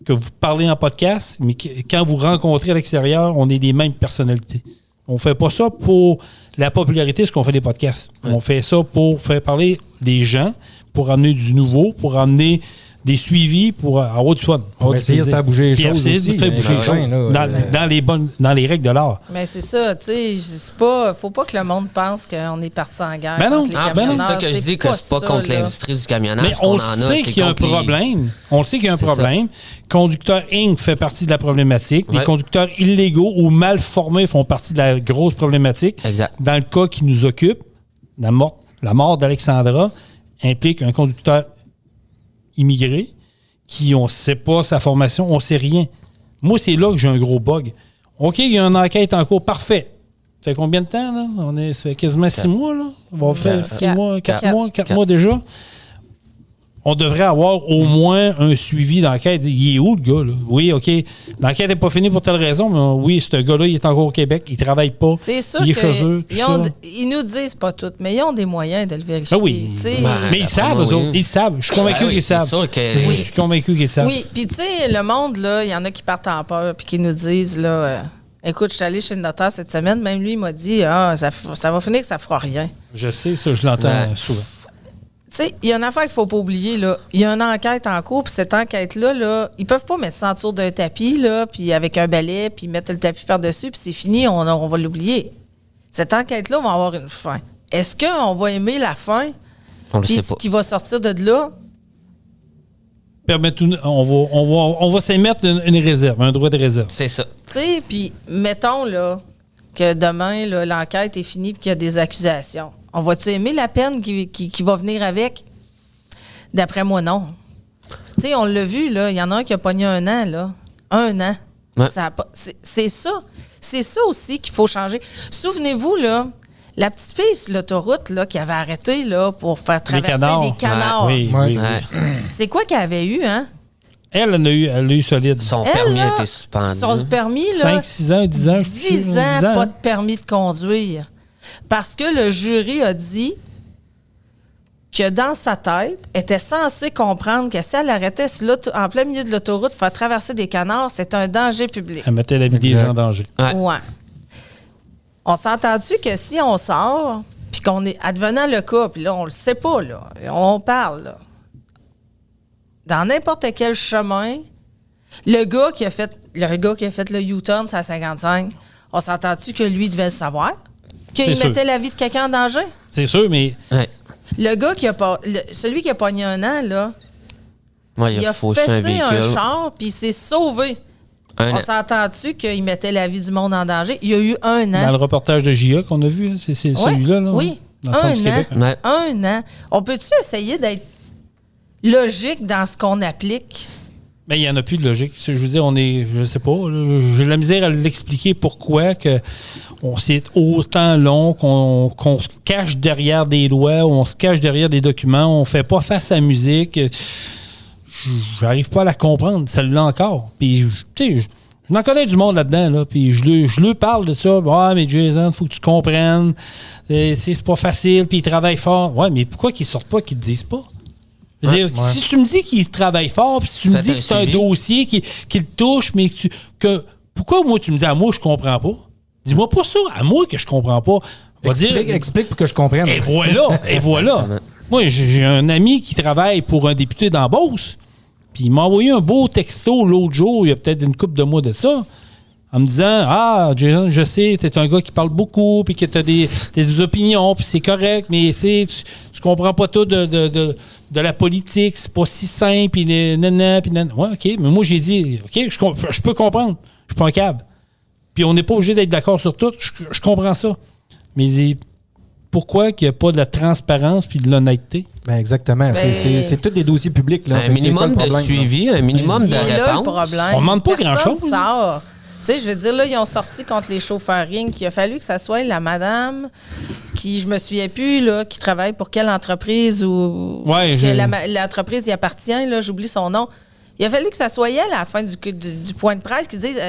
que vous parlez en podcast, mais quand vous rencontrez à l'extérieur, on est les mêmes personnalités. On ne fait pas ça pour la popularité, ce qu'on fait des podcasts. On fait ça pour faire parler des gens, pour amener du nouveau, pour amener des suivis, pour avoir du fun. On va essayer de faire bouger les choses aussi. Dans les règles de l'art. Mais c'est ça, tu sais, faut pas que le monde pense qu'on est parti en guerre contre les C'est camionneurs. ça que je dis, que c'est pas contre l'industrie du camionnage. Mais on sait qu'il y a un problème. On le sait qu'il y a un problème. Conducteur Inc. fait partie de la problématique. Les conducteurs illégaux ou mal formés font partie de la grosse problématique. Exact. Dans le cas qui nous occupe, la mort d'Alexandra implique un conducteur immigré qui, on ne sait pas sa formation, on ne sait rien. Moi, c'est là que j'ai un gros bug. OK, il y a une enquête en cours, parfait. Ça fait combien de temps, là? Ça fait quasiment 6 mois, là. On va faire 6 mois, 4 mois déjà. On devrait avoir au moins un suivi d'enquête. Il est où, le gars, là? Oui, OK. L'enquête n'est pas finie pour telle raison, mais oui, ce gars-là, il est encore au Québec. Il ne travaille pas. C'est sûr il est chez eux. Ils nous disent pas tout, mais ils ont des moyens de le vérifier. Ah oui. Mais ils savent, eux autres. Ils savent. Je suis convaincu qu'ils savent. Je suis convaincu qu'ils savent. Oui, puis tu sais, le monde, là, il y en a qui partent en peur puis qui nous disent, là... Écoute, je suis allé chez le notaire cette semaine. Même lui, il m'a dit, ça va finir que ça fera rien. Je sais, ça, je l'entends souvent. Tu sais, il y a une affaire qu'il ne faut pas oublier, là. Il y a une enquête en cours, puis cette enquête-là, là, ils peuvent pas mettre ça autour d'un tapis, là, puis avec un balai, puis mettre le tapis par-dessus, puis c'est fini, on va l'oublier. Cette enquête-là va avoir une fin. Est-ce qu'on va aimer la fin? On le sait pas. Ce qui va sortir de là? On va s'émettre une réserve, un droit de réserve. C'est ça. Tu sais, puis mettons, là, que demain, là, l'enquête est finie et qu'il y a des accusations. On va-tu aimer la peine qui va venir avec? D'après moi, non. Tu sais, on l'a vu, là, il y en a un qui a pogné 1 an, là. 1 an. Ouais. C'est ça. C'est ça aussi qu'il faut changer. Souvenez-vous, là, la petite fille sur l'autoroute là, qui avait arrêté là, pour faire traverser des canards. Oui. C'est quoi qu'elle avait eu, hein? Elle a eu solide. Son permis a été suspendu. Son permis, là. 5, 6 ans, 10 ans. 10 ans, pas de permis de conduire. Parce que le jury a dit que dans sa tête, elle était censée comprendre que si elle arrêtait en plein milieu de l'autoroute pour faire traverser des canards, c'était un danger public. Elle mettait la vie des gens en danger. Ouais. On s'entend-tu que si on sort, puis qu'on est advenant le cas, puis là, on le sait pas, là, on parle, là. Dans n'importe quel chemin, le gars qui a fait le U-turn sur la 55, on s'entend-tu que lui devait le savoir? Qu'il mettait la vie de quelqu'un en danger? C'est sûr, mais... Ouais. Le gars celui qui a pogné 1 an, là, Ouais, il a fessé un char, puis il s'est sauvé. On s'entend-tu qu'il mettait la vie du monde en danger? Il y a eu 1 an. Dans le reportage de JA qu'on a vu, c'est celui-là. Là, oui, dans le centre du Québec. Ouais. 1 an. On peut-tu essayer d'être logique dans ce qu'on applique? Mais il n'y en a plus de logique. Je veux dire, je sais pas, j'ai de la misère à l'expliquer pourquoi c'est autant long, qu'on se cache derrière des lois, on se cache derrière des documents, on fait pas face à la musique. J'arrive pas à la comprendre, celle-là encore. Puis, tu sais, j'en connais du monde là-dedans, là, puis je lui parle de ça. Ah, mais Jason, faut que tu comprennes. C'est pas facile, puis il travaille fort. Ouais, mais pourquoi qu'ils sortent pas, qu'ils te disent pas? Si tu me dis qu'il travaille fort, puis si tu me dis que c'est un dossier qui le touche, mais pourquoi moi tu me dis à moi je comprends pas? Dis-moi pas ça, à moi que je comprends pas. Explique pour que je comprenne. Et voilà. Moi, j'ai un ami qui travaille pour un député dans Beauce, puis il m'a envoyé un beau texto l'autre jour, il y a peut-être une couple de mois de ça, en me disant « Ah, Jason, je sais, t'es un gars qui parle beaucoup, puis que t'as des opinions, puis c'est correct, mais tu comprends pas tout de la politique, c'est pas si simple, puis nanana, puis nanana. » Ouais, OK, mais moi, j'ai dit « OK, je peux comprendre, je suis pas un câble. Puis on n'est pas obligé d'être d'accord sur tout, je comprends ça. » Mais pourquoi qu'il n'y a pas de la transparence puis de l'honnêteté? Ben exactement. C'est tous des dossiers publics. Là. Un minimum de suivi, un minimum de réponse. On ne demande pas grand-chose. Tu sais, je veux dire, là, ils ont sorti contre les chauffeurs-ring qu'il a fallu que ça soit la madame qui, je me souviens plus, là, qui travaille pour quelle entreprise ou l'entreprise y appartient, là, j'oublie son nom. Il a fallu que ça soit elle à la fin du point de presse qui dise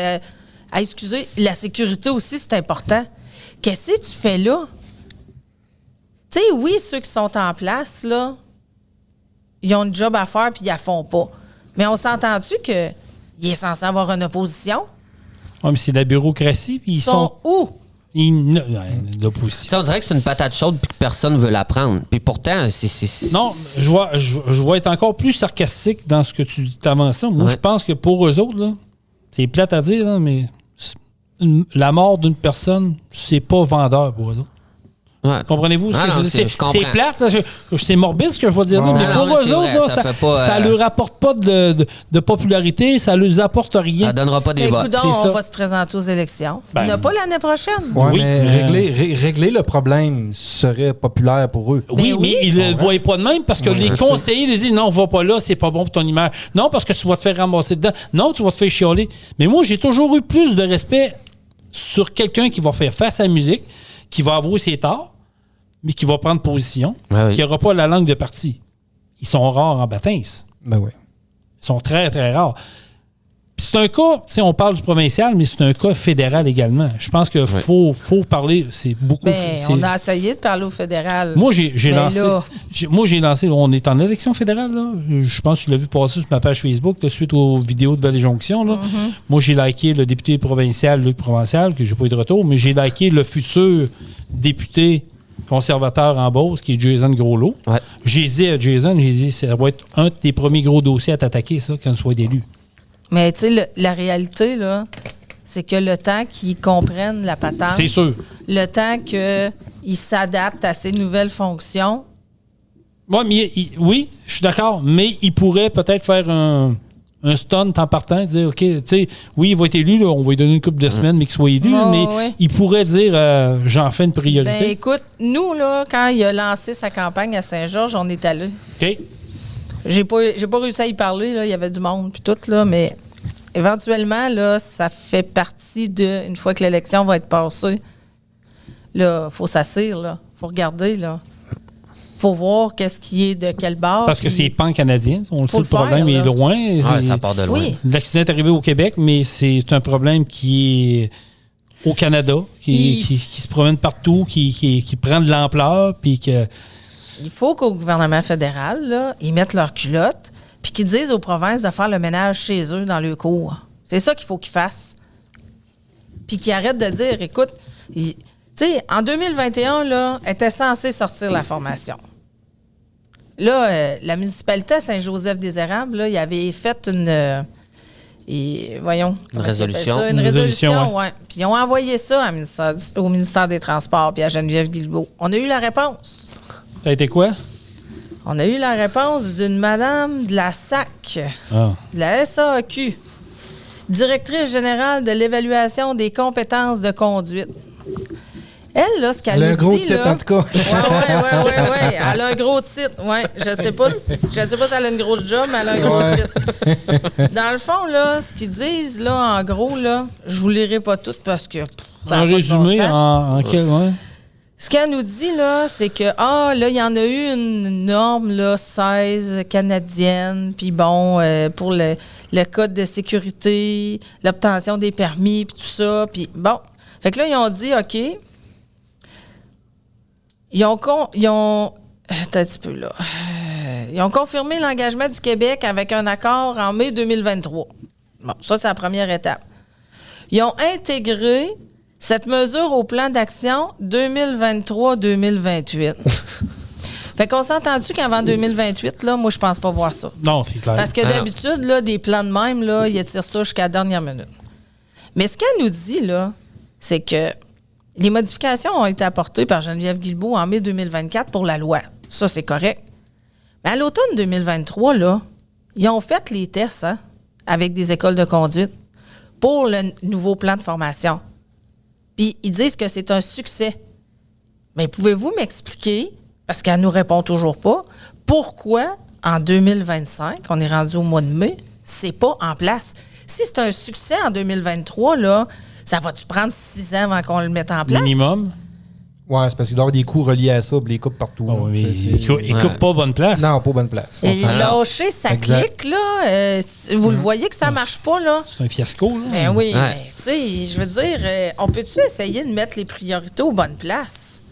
excusez, la sécurité aussi, c'est important. Qu'est-ce que tu fais là? Tu sais, oui, ceux qui sont en place, là, ils ont une job à faire puis ils la font pas. Mais on s'entend-tu qu'il est censé avoir une opposition? Oui, mais c'est de la bureaucratie. Puis ils sont où? L'opposition. On dirait que c'est une patate chaude et que personne ne veut la prendre. Puis pourtant, c'est... Non, je vais être encore plus sarcastique dans ce que tu t'avances. Moi, je pense que pour eux autres, là, c'est plate à dire, là, mais la mort d'une personne, c'est pas vendeur pour eux autres. Ouais. Comprenez-vous? C'est plate, là, c'est morbide ce que je vais dire. Mais pour eux autres, ça leur apporte pas de popularité, ça leur apporte rien. Ça donnera pas des votes. On va se présenter aux élections. Il n'y en a pas l'année prochaine. Oui, mais régler le problème serait populaire pour eux. Oui, mais ils ne le voient pas de même parce que les conseillers disent non, va pas là, c'est pas bon pour ton image. Non, parce que tu vas te faire ramasser dedans. Non, tu vas te faire chialer. Mais moi, j'ai toujours eu plus de respect sur quelqu'un qui va faire face à la musique, qui va avouer ses torts, mais qui va prendre position, qui n'aura pas la langue de parti. Ils sont rares en baptême. Ben oui. Ils sont très, très rares. Puis c'est un cas, tu sais, on parle du provincial, mais c'est un cas fédéral également. Je pense qu'il faut parler, c'est beaucoup... on a essayé de parler au fédéral. Moi, j'ai lancé... On est en élection fédérale, là. Je pense que tu l'as vu passer sur ma page Facebook, là, suite aux vidéos de Vallée-Jonction, là. Mm-hmm. Moi, j'ai liké le député provincial, Luc Provençal, que j'ai pas eu de retour, mais j'ai liké le futur député conservateur en Beauce, qui est Jason Groslot. Ouais. J'ai dit à Jason, ça va être un de tes premiers gros dossiers à t'attaquer, ça, quand tu sois élu. Mais tu sais, la réalité, là, c'est que le temps qu'ils comprennent la patente, c'est sûr. Le temps qu'ils s'adaptent à ces nouvelles fonctions. Oui, je suis d'accord, mais ils pourraient peut-être faire un stunt en partant, dire, OK, tu sais, oui, il va être élu, là, on va lui donner une couple de semaines, mais qu'il soit élu, mais il pourrait dire, j'en fais une priorité. Ben, écoute, nous, là, quand il a lancé sa campagne à Saint-Georges, on est allés. OK. J'ai pas réussi à y parler, là, il y avait du monde, puis tout, là, mais éventuellement, là, ça fait partie de, une fois que l'élection va être passée, là, faut s'asseoir, là, faut regarder, là. Faut voir qu'est-ce qui est de quel bord. Parce que c'est pan-canadien. On le sait, le faire, problème est loin. Ça part de loin. Oui. L'accident est arrivé au Québec, mais c'est un problème qui est au Canada, qui se promène partout, qui prend de l'ampleur, puis que... Il faut qu'au gouvernement fédéral, là, ils mettent leur culotte, puis qu'ils disent aux provinces de faire le ménage chez eux dans leur cours. C'est ça qu'il faut qu'ils fassent. Puis qu'ils arrêtent de dire, écoute... Tu sais, en 2021, là, était censé sortir la formation. Là, la municipalité à Saint-Joseph-des-Érables, là, il avait fait une résolution. Une résolution, ouais. oui. Puis ils ont envoyé ça au ministère des Transports puis à Geneviève Guilbeault. On a eu la réponse. Ça a été quoi? On a eu la réponse d'une madame de la SAC, de la SAQ, directrice générale de l'évaluation des compétences de conduite. Elle, là, ce qu'elle nous dit, un gros titre, là, en tout cas. Oui. Elle a un gros titre, oui. Je sais pas si elle a une grosse job, mais elle a un gros titre. Dans le fond, là, ce qu'ils disent, là, en gros, là, je vous lirai pas tout parce que... Un résumé en quel... Ouais. Ce qu'elle nous dit, là, c'est que, là, il y en a eu une norme, là, 16 canadienne, puis bon, pour le code de sécurité, l'obtention des permis, puis tout ça, puis bon. Fait que là, ils ont dit, OK... Ils ont attends un petit peu, là. Ils ont confirmé l'engagement du Québec avec un accord en mai 2023. Bon, ça, c'est la première étape. Ils ont intégré cette mesure au plan d'action 2023-2028. Fait qu'on s'est entendu qu'avant 2028, là, moi, je pense pas voir ça. Non, c'est clair. Parce que d'habitude, là, des plans de même, là, ils étirent ça jusqu'à la dernière minute. Mais ce qu'elle nous dit, là, c'est que les modifications ont été apportées par Geneviève Guilbeault en mai 2024 pour la loi. Ça, c'est correct. Mais à l'automne 2023, là, ils ont fait les tests avec des écoles de conduite pour le nouveau plan de formation. Puis ils disent que c'est un succès. Mais pouvez-vous m'expliquer, parce qu'elle nous répond toujours pas, pourquoi en 2025, on est rendu au mois de mai, c'est pas en place? Si c'est un succès en 2023, là, ça va-tu prendre 6 ans avant qu'on le mette en place? Minimum. Oui, c'est parce qu'il doit y avoir des coûts reliés à ça, puis les coupes partout. Oh, mais il coupe pas bonne place. Non, pas bonne place. Et lâcher sa clique, là, vous le voyez que ça marche pas, là? C'est un fiasco, là. Ben oui, mais, tu sais, je veux dire, on peut-tu essayer de mettre les priorités aux bonnes places?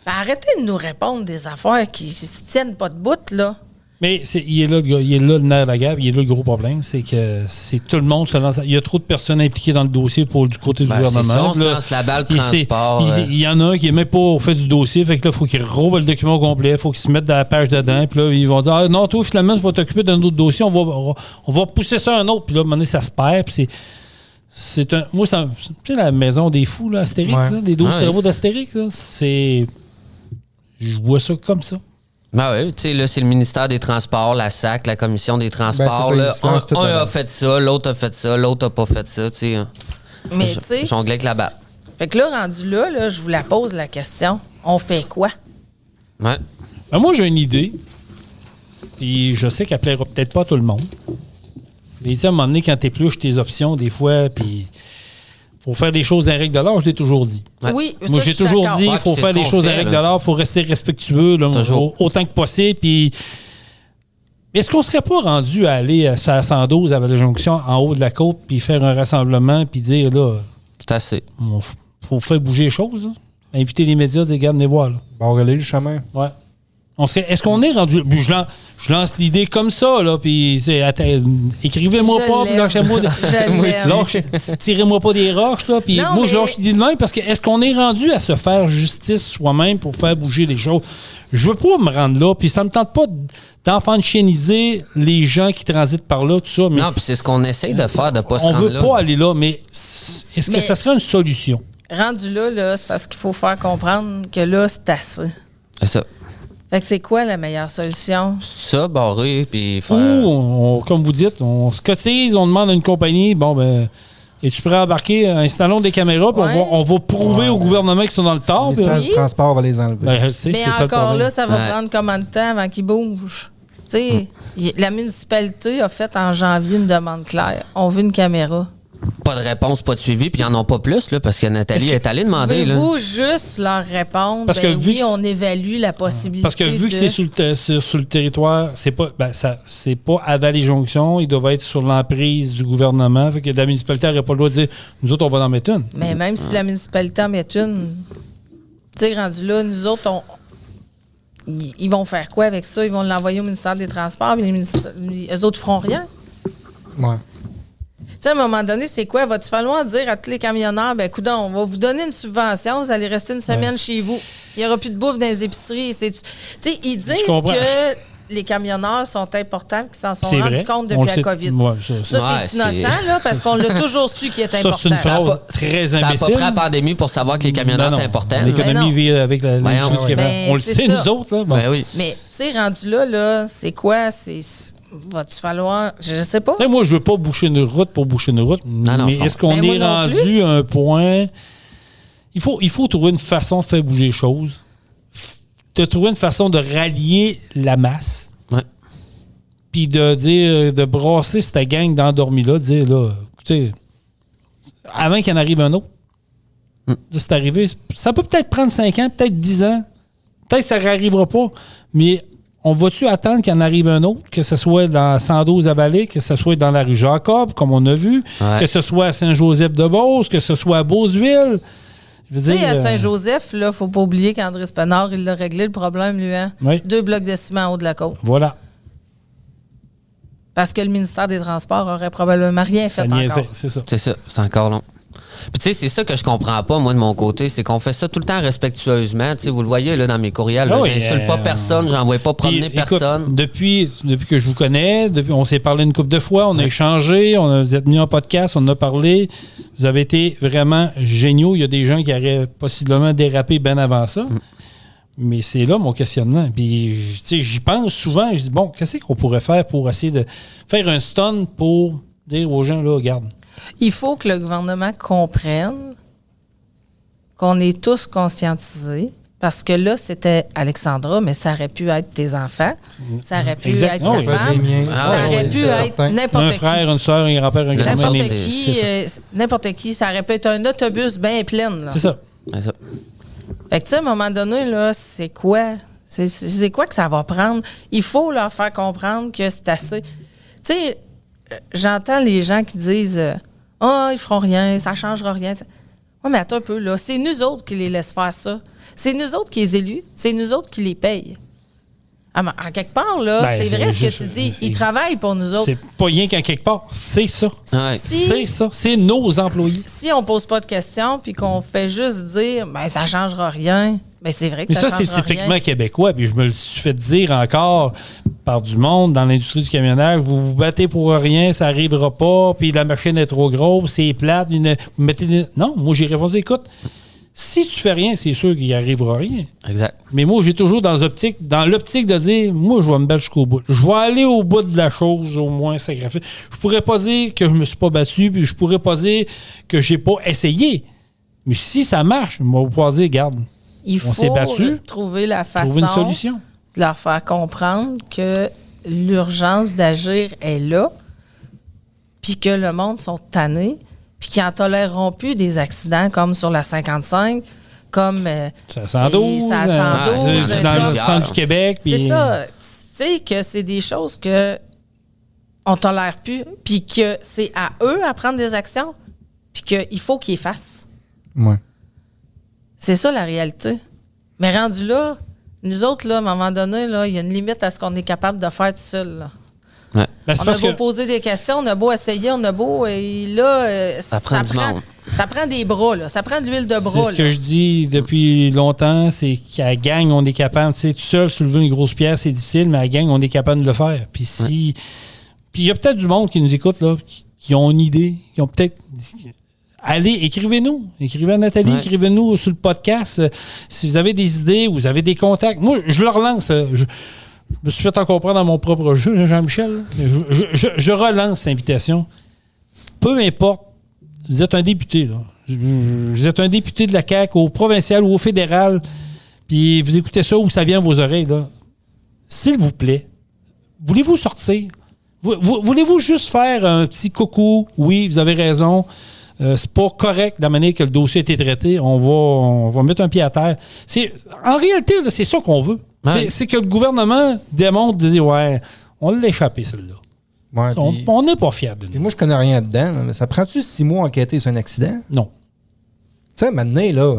Ben, arrêtez de nous répondre des affaires qui se tiennent pas de bout, là. Mais il est là le nerf de la guerre, il est là le gros problème, c'est que c'est tout le monde se lance. Il y a trop de personnes impliquées dans le dossier du côté du gouvernement. C'est ça, on lance la balle transport. Il y en a un qui n'est même pas au fait du dossier, fait que là, il faut qu'il rouvre le document au complet, il faut qu'il se mette dans la page dedans, puis là, ils vont dire non, toi, finalement, tu vas t'occuper d'un autre dossier, on va pousser ça à un autre, puis là, à un moment donné, ça se perd, puis c'est un. Moi, tu sais, la maison des fous, là, Astérix, des 12 cerveaux d'Astérix, je vois ça comme ça. Ben oui, tu sais, là, c'est le ministère des Transports, la SAC, la Commission des Transports. Ben, ça, un a fait ça, l'autre a fait ça, l'autre a pas fait ça, tu sais. Mais tu sais. Jongler avec la balle. Fait que là, rendu là, je vous la pose la question. On fait quoi? Ouais. Ben, moi, j'ai une idée. Et je sais qu'elle plaira peut-être pas à tout le monde. Mais tu sais, à un moment donné, quand t'épluches tes options, des fois, puis faut faire des choses en règle de l'art, je l'ai toujours dit. Ouais. Oui, Moi, ça, j'ai je suis toujours d'accord. dit qu'il Ouais, faut c'est faire ce des qu'on choses en fait, règle là. de l'art, il faut rester respectueux là, autant que possible. Puis, est-ce qu'on serait pas rendu à aller à 112 à la jonction en haut de la côte, puis faire un rassemblement, puis dire, là, C'est assez. faut faire bouger les choses, là. Inviter les médias, dire, regarde, venez voir, là. Bon, relayer le chemin. Ouais. Est-ce qu'on est rendu. Je lance l'idée comme ça, là, puis écrivez-moi Je pas, puis l'aime. lâchez-moi. Je l'aime. Tirez-moi pas des roches, là, puis Non, moi, mais- je lâche l'idée de même, parce que est-ce qu'on est rendu à se faire justice soi-même pour faire bouger les choses? Je veux pas me rendre là, puis ça me tente pas d'enfantiniser les gens qui transitent par là, tout ça. Mais Non, puis c'est ce qu'on essaye de faire, de pas se on rendre veut là. pas aller là, mais est-ce que Mais- ça serait une solution? Rendu là, c'est parce qu'il faut faire comprendre que là, c'est assez. C'est ça. Fait que c'est quoi la meilleure solution? Ça, barrer, puis faire... Ou, comme vous dites, on se cotise, on demande à une compagnie, bon, ben, es-tu prêt à embarquer? Installons des caméras, puis on va prouver au gouvernement qu'ils sont dans le tort. Le ministère du Transport va les enlever. Ben, je sais, Mais c'est ça le encore problème. là, ça va prendre combien de temps avant qu'ils bougent? Tu sais, la municipalité a fait en janvier une demande claire. On veut une caméra. Pas de réponse, pas de suivi, puis ils n'en ont pas plus, là, parce que Nathalie est allée demander. Pouvez-vous juste leur répondre? Parce que oui, on évalue la possibilité. Parce que vu que c'est sur le territoire, c'est pas à Vallée-Jonction, ils doivent être sur l'emprise du gouvernement. Fait que la municipalité n'aurait pas le droit de dire nous autres, on va en mettre une. Mais même si la municipalité en met une, tu sais, rendu là, nous autres, ils vont faire quoi avec ça? Ils vont l'envoyer au ministère des Transports, mais eux autres feront rien. Ouais. Tu sais, à un moment donné, c'est quoi? Va-tu falloir dire à tous les camionneurs, ben, coudonc, on va vous donner une subvention, vous allez rester une semaine chez vous. Il n'y aura plus de bouffe dans les épiceries. Tu sais, ils disent que les camionneurs sont importants, qu'ils s'en sont rendus compte depuis la COVID. Ouais, ça, c'est innocent, là, parce qu'on l'a toujours su qu'il est important. Ça, c'est une phrase très imbécile. Ça n'a pas pris la pandémie pour savoir que les camionneurs étaient importants. L'économie vit avec l'industrie du Québec. On le sait, nous autres. Là. Bon. Ben oui. Mais, tu sais, rendu là, c'est quoi? Va-tu falloir... Je sais pas. T'sais, moi, je veux pas boucher une route pour boucher une route, non, mais est-ce qu'on est rendu à un point... Il faut trouver une façon de faire bouger les choses, de trouver une façon de rallier la masse, puis de dire, de brasser cette gang d'endormis-là, de dire, là, écoutez, avant qu'il en arrive un autre, là, c'est arrivé, ça peut peut-être prendre 5 ans, peut-être 10 ans, peut-être que ça n'arrivera pas, mais... On va-tu attendre qu'il en arrive un autre, que ce soit dans 112 à Vallée, que ce soit dans la rue Jacob, comme on a vu, que ce soit à Saint-Joseph-de-Beauce, que ce soit à Beauceville? Tu sais, à Saint-Joseph, il ne faut pas oublier qu'André Spenard, il a réglé le problème, lui. Hein? Oui. 2 blocs de ciment en haut de la côte. Voilà. Parce que le ministère des Transports aurait probablement rien fait encore. C'est ça. C'est ça, c'est encore long. Puis tu sais, c'est ça que je comprends pas, moi, de mon côté, c'est qu'on fait ça tout le temps respectueusement. Tu sais, vous le voyez là, dans mes courriels, j'insulte pas personne, j'envoie pas promener personne. Écoute, depuis que je vous connais, on s'est parlé une couple de fois, on a échangé, vous êtes venus en podcast, on en a parlé. Vous avez été vraiment géniaux. Il y a des gens qui auraient possiblement dérapé bien avant ça. Mais c'est là mon questionnement. Puis, tu sais, j'y pense souvent. Je dis, bon, qu'est-ce qu'on pourrait faire pour essayer de faire un stun pour dire aux gens, là, regarde. Il faut que le gouvernement comprenne qu'on est tous conscientisés. Parce que là, c'était Alexandra, mais ça aurait pu être tes enfants. Ça aurait pu être ta femme. Ça aurait pu être n'importe qui. Un frère, une soeur, un grand-père, un grand-mère. N'importe qui. Ça aurait pu être un autobus bien plein. Là. C'est ça. C'est ça. Fait que, tu sais, à un moment donné, là, c'est quoi? C'est quoi que ça va prendre? Il faut leur faire comprendre que c'est assez. Tu sais, j'entends les gens qui disent « Ah, ils feront rien, ça ne changera rien. » Oui, mais attends un peu, là. C'est nous autres qui les laissent faire ça. C'est nous autres qui les élus. C'est nous autres qui les payent. En quelque part, là, c'est vrai ce que tu dis. Ils travaillent pour nous autres. C'est pas rien qu'en quelque part. C'est ça. C'est ça. C'est nos employés. Si on pose pas de questions puis qu'on fait juste dire « Ben, ça changera rien », ben c'est vrai que ça changera rien. Mais ça, c'est typiquement québécois. Puis je me le suis fait dire encore par du monde dans l'industrie du camionnage. Vous vous battez pour rien, ça n'arrivera pas, puis la machine est trop grosse, c'est plate. Vous mettez... Non, moi, j'ai répondu, écoute, si tu fais rien, c'est sûr qu'il n'y arrivera rien. Exact. Mais moi, j'ai toujours dans l'optique de dire, moi, je vais me battre jusqu'au bout. Je vais aller au bout de la chose, au moins sacrifier. Je pourrais pas dire que je me suis pas battu, puis je pourrais pas dire que j'ai pas essayé. Mais si ça marche, on va pouvoir dire, regarde, on s'est battu. Il faut trouver la façon trouver une solution. De leur faire comprendre que l'urgence d'agir est là, puis que le monde sont tannés, puis qu'ils n'en toléreront plus des accidents comme sur la 55, comme... Ça 112, dans le centre du Québec. C'est ça. Tu sais que c'est des choses que on tolère plus, puis que c'est à eux à prendre des actions, puis qu'il faut qu'ils les fassent. Ouais. C'est ça la réalité. Mais rendu là, nous autres, là, à un moment donné, il y a une limite à ce qu'on est capable de faire tout seul. Là. Ouais. Ben, on a beau poser des questions, on a beau essayer, on a beau... Et là, ça prend des bras, là. Ça prend de l'huile de bras. C'est ce que je dis depuis longtemps, c'est qu'à la gang, on est capable. Tu sais, tout seul, soulever une grosse pierre, c'est difficile, mais à la gang, on est capable de le faire. Puis si... Puis il y a peut-être du monde qui nous écoute, là, qui ont une idée, qui ont peut-être... allez, écrivez-nous. Écrivez à Nathalie, écrivez-nous sur le podcast. Si vous avez des idées, vous avez des contacts. Moi, je le relance. Je me suis fait encore prendre dans mon propre jeu, Jean-Michel. Je relance l'invitation. Peu importe, vous êtes un député, là. Vous êtes un député de la CAQ au provincial ou au fédéral, puis vous écoutez ça où ça vient à vos oreilles, là. S'il vous plaît, voulez-vous sortir? Voulez-vous juste faire un petit coucou? Oui, vous avez raison. C'est pas correct de la manière que le dossier a été traité. On va mettre un pied à terre. En réalité, là, c'est ça qu'on veut. Ouais. C'est que le gouvernement démontre, dire, ouais, on l'a échappé, celle-là. Ouais, on n'est pas fiers de nous. Moi, je connais rien dedans. Là, mais ça prend-tu 6 mois à enquêter sur un accident? Non. Tu sais, maintenant, là,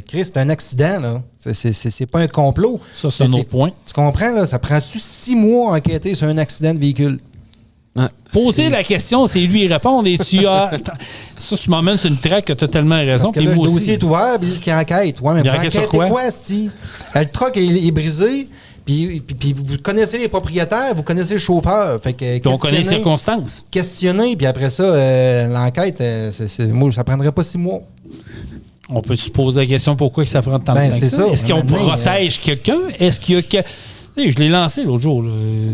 Chris, c'est un accident, là. C'est pas un complot. Ça, c'est un autre point. Tu comprends, là? Ça prend-tu 6 mois à enquêter sur un accident de véhicule? Ouais. Poser la question, c'est lui répondre. Et ça, tu m'emmènes sur une traque que tu as tellement raison. Parce que là, le dossier est ouvert, puis il dit qu'il enquête. Ouais, mais vous enquêtez quoi, c'ti? Le truck est brisé, puis vous connaissez les propriétaires, vous connaissez le chauffeur. Fait que on connaît les circonstances. Questionner, puis après ça, l'enquête, moi, ça prendrait pas 6 mois. On peut se poser la question pourquoi ça prend tant de temps. Ça. Est-ce qu'on protège quelqu'un? Est-ce qu'il y a je l'ai lancé l'autre jour là,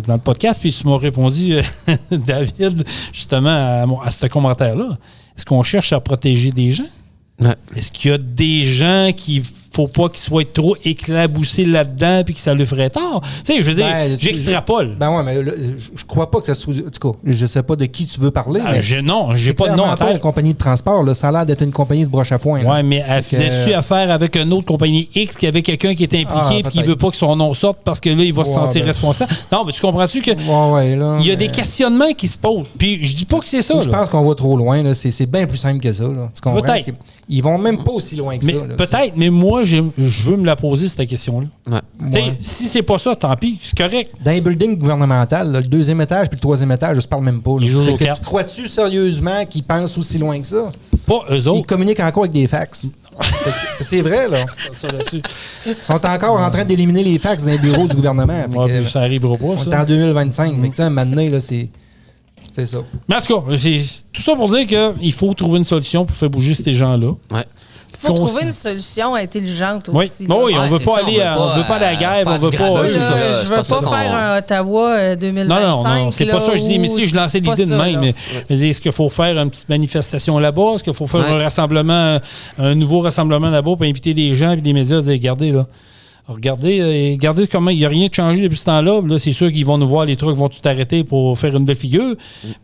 dans le podcast, puis tu m'as répondu, David, justement, à ce commentaire-là. Est-ce qu'on cherche à protéger des gens? Ouais. Est-ce qu'il y a des gens qu'il faut pas qu'ils soient trop éclaboussés là-dedans puis que ça lui ferait tort? Tu sais, je veux dire, j'extrapole. Ouais, mais je crois pas que ça soit... En tout cas, je sais pas de qui tu veux parler, mais... j'ai pas de nom en tête. Une compagnie de transport, là, ça a l'air d'être une compagnie de broche à foin. Oui, mais elle faisait-tu affaire avec une autre compagnie X qui avait quelqu'un qui était impliqué et qui veut pas que son nom sorte parce que là, il va se sentir responsable? Non, mais tu comprends-tu que il y a des questionnements qui se posent. Puis je dis pas que c'est ça. Je pense qu'on va trop loin. Là. C'est bien plus simple que ça. Là. Tu comprends? Peut-être. Ils vont même pas aussi loin que ça. Là, peut-être, mais moi, je veux me la poser, cette question-là. Ouais. Si c'est pas ça, tant pis, c'est correct. Dans les buildings gouvernementaux, le 2e étage puis le 3e étage, je ne parle même pas. Tu crois-tu sérieusement qu'ils pensent aussi loin que ça? Pas eux autres. Ils communiquent encore avec des fax. C'est vrai, là. Ils sont encore en train d'éliminer les fax dans les bureaux du gouvernement. Ça arrivera pas, ça. On est en 2025. Mais tu sais, maintenant, là, c'est ça. Mais en tout cas, c'est tout ça pour dire qu'il faut trouver une solution pour faire bouger ces gens-là. Ouais. Il faut trouver une solution intelligente aussi. Oui, on ne veut pas aller à la guerre. On veut pas. Je veux pas faire un Ottawa 2025. Non, c'est pas ça que je dis. Mais si je lançais l'idée de même, est-ce qu'il faut faire une petite manifestation là-bas? Est-ce qu'il faut faire un rassemblement, un nouveau rassemblement là-bas pour inviter des gens et des médias à dire, regardez comment il n'y a rien de changé depuis ce temps-là. Là, c'est sûr qu'ils vont nous voir, les trucs vont tout arrêter pour faire une belle figure.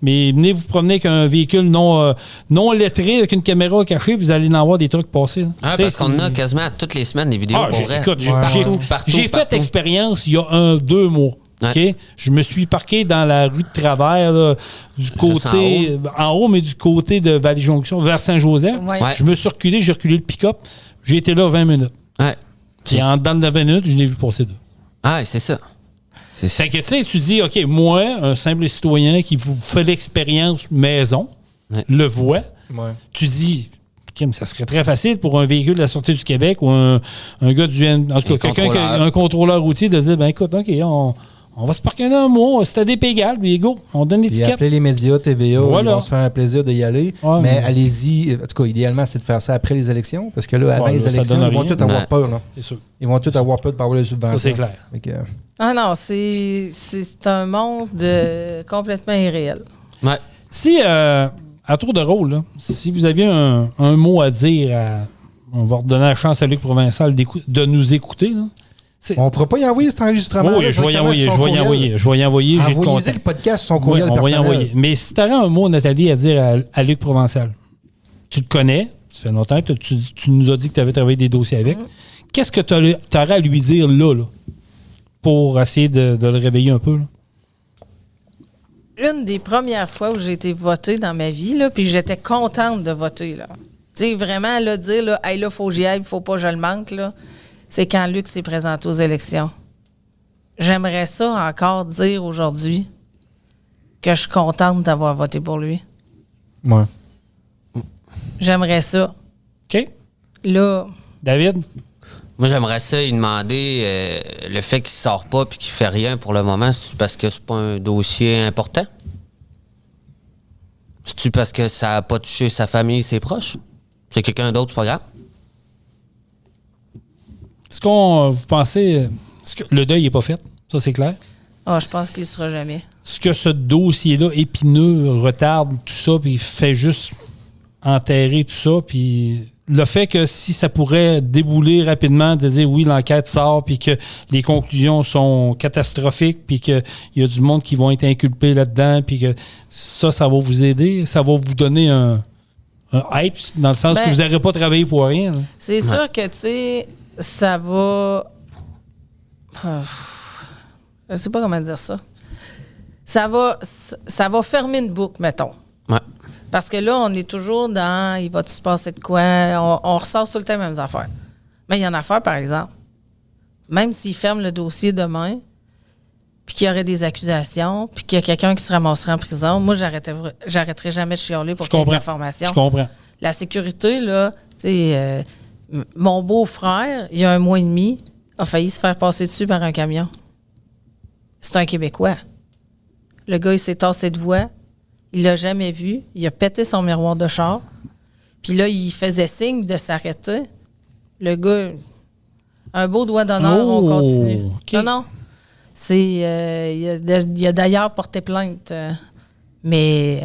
Mais venez vous promener avec un véhicule non lettré, avec une caméra cachée, puis vous allez en voir des trucs passer. Parce qu'on a quasiment toutes les semaines des vidéos pour vrai. Écoute, j'ai fait l'expérience il y a 2 mois. Okay? Je me suis parqué dans la rue de travers, là, du côté en haut, mais du côté de Vallée-Jonction, vers Saint-Joseph. Ouais. Je me suis reculé, j'ai reculé le pick-up. J'ai été là 20 minutes. Ouais. Et en dedans de 20 minutes, je l'ai vu passer 2. Ah, c'est ça. C'est que, tu sais, tu dis, OK, moi, un simple citoyen qui vous fait l'expérience maison, le voit, tu dis, ça serait très facile pour un véhicule de la Sûreté du Québec ou un gars en tout cas, un contrôleur routier de dire, ben écoute, OK, on va se parquer dans un mois, c'est à des égales, puis go, on donne l'étiquette. Appeler les médias, TVA, ils vont se faire un plaisir d'y aller. Ouais, mais allez-y, en tout cas, idéalement, c'est de faire ça après les élections, parce que là, avant les élections, ils vont tous avoir peur. Là. C'est sûr. Ils vont tous avoir peur de pas avoir les subventions. C'est clair. Ah non, c'est un monde complètement irréel. Ouais. Si, à tour de rôle, là, si vous aviez un mot à dire, on va redonner la chance à Luc Provençal de nous écouter, là. On ne pourra pas y envoyer cet enregistrement. Oui, je vais y envoyer. J'ai le contact. Le podcast sur son courriel personnel. On va y envoyer. Mais si tu avais un mot, Nathalie, à dire à Luc Provençal, tu le connais, ça fait longtemps que tu nous as dit que tu avais travaillé des dossiers avec. Qu'est-ce que tu aurais à lui dire là, pour essayer de le réveiller un peu? Là? Une des premières fois où j'ai été votée dans ma vie, là, puis j'étais contente de voter. Là. Tu sais, vraiment, là, dire, là, hey, là, faut que j'y aille, faut pas que je le manque, là. C'est quand Luc s'est présenté aux élections. J'aimerais ça encore dire aujourd'hui que je suis contente d'avoir voté pour lui. Ouais. J'aimerais ça. OK. Là. David? Moi, j'aimerais ça lui demander le fait qu'il sort pas et qu'il fait rien pour le moment, c'est parce que c'est pas un dossier important? C'est-tu parce que ça n'a pas touché sa famille, ses proches? C'est quelqu'un d'autre, c'est pas grave? Est-ce qu'on, vous pensez, est-ce que le deuil n'est pas fait? Ça, c'est clair. Ah, je pense qu'il ne sera jamais. Est-ce que ce dossier-là, épineux, retarde tout ça, puis fait juste enterrer tout ça, puis le fait que si ça pourrait débouler rapidement, de dire oui, l'enquête sort, puis que les conclusions sont catastrophiques, puis qu'il y a du monde qui vont être inculpés là-dedans, puis que ça va vous aider, ça va vous donner un hype, dans le sens que vous n'aurez pas travaillé pour rien. Là. C'est sûr que, tu sais, ça va... Je sais pas comment dire ça. Ça va fermer une boucle, mettons. Ouais. Parce que là, on est toujours dans « il va-tu se passer de quoi? » On ressort tout le temps les mêmes affaires. Mais il y a une affaire, par exemple. Même s'ils ferment le dossier demain, puis qu'il y aurait des accusations, puis qu'il y a quelqu'un qui se ramasserait en prison, moi, j'arrêterai jamais de chialer pour qu'il y ait de l'information. Je comprends. La sécurité, là, tu sais, mon beau-frère, il y a 1 mois et demi, a failli se faire passer dessus par un camion. C'est un Québécois. Le gars, il s'est tassé de voix. Il l'a jamais vu. Il a pété son miroir de char. Puis là, il faisait signe de s'arrêter. Le gars, un beau doigt d'honneur, on continue. Okay. Non. C'est, il a d'ailleurs porté plainte. Mais il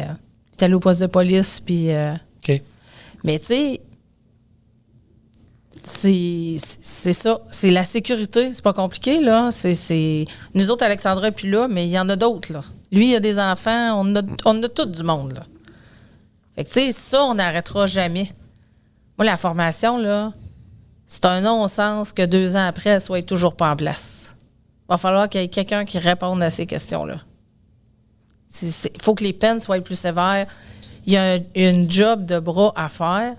est allé au poste de police. Puis, OK. mais tu sais, c'est ça. C'est la sécurité. C'est pas compliqué, là. Nous autres, Alexandra, puis là, mais il y en a d'autres, là. Lui, il a des enfants. On a tout du monde, là. Fait que, tu sais, ça, on n'arrêtera jamais. Moi, la formation, là, c'est un non-sens que 2 ans après, elle soit toujours pas en place. Il va falloir qu'il y ait quelqu'un qui réponde à ces questions-là. Il faut que les peines soient plus sévères. Il y a une job de bras à faire.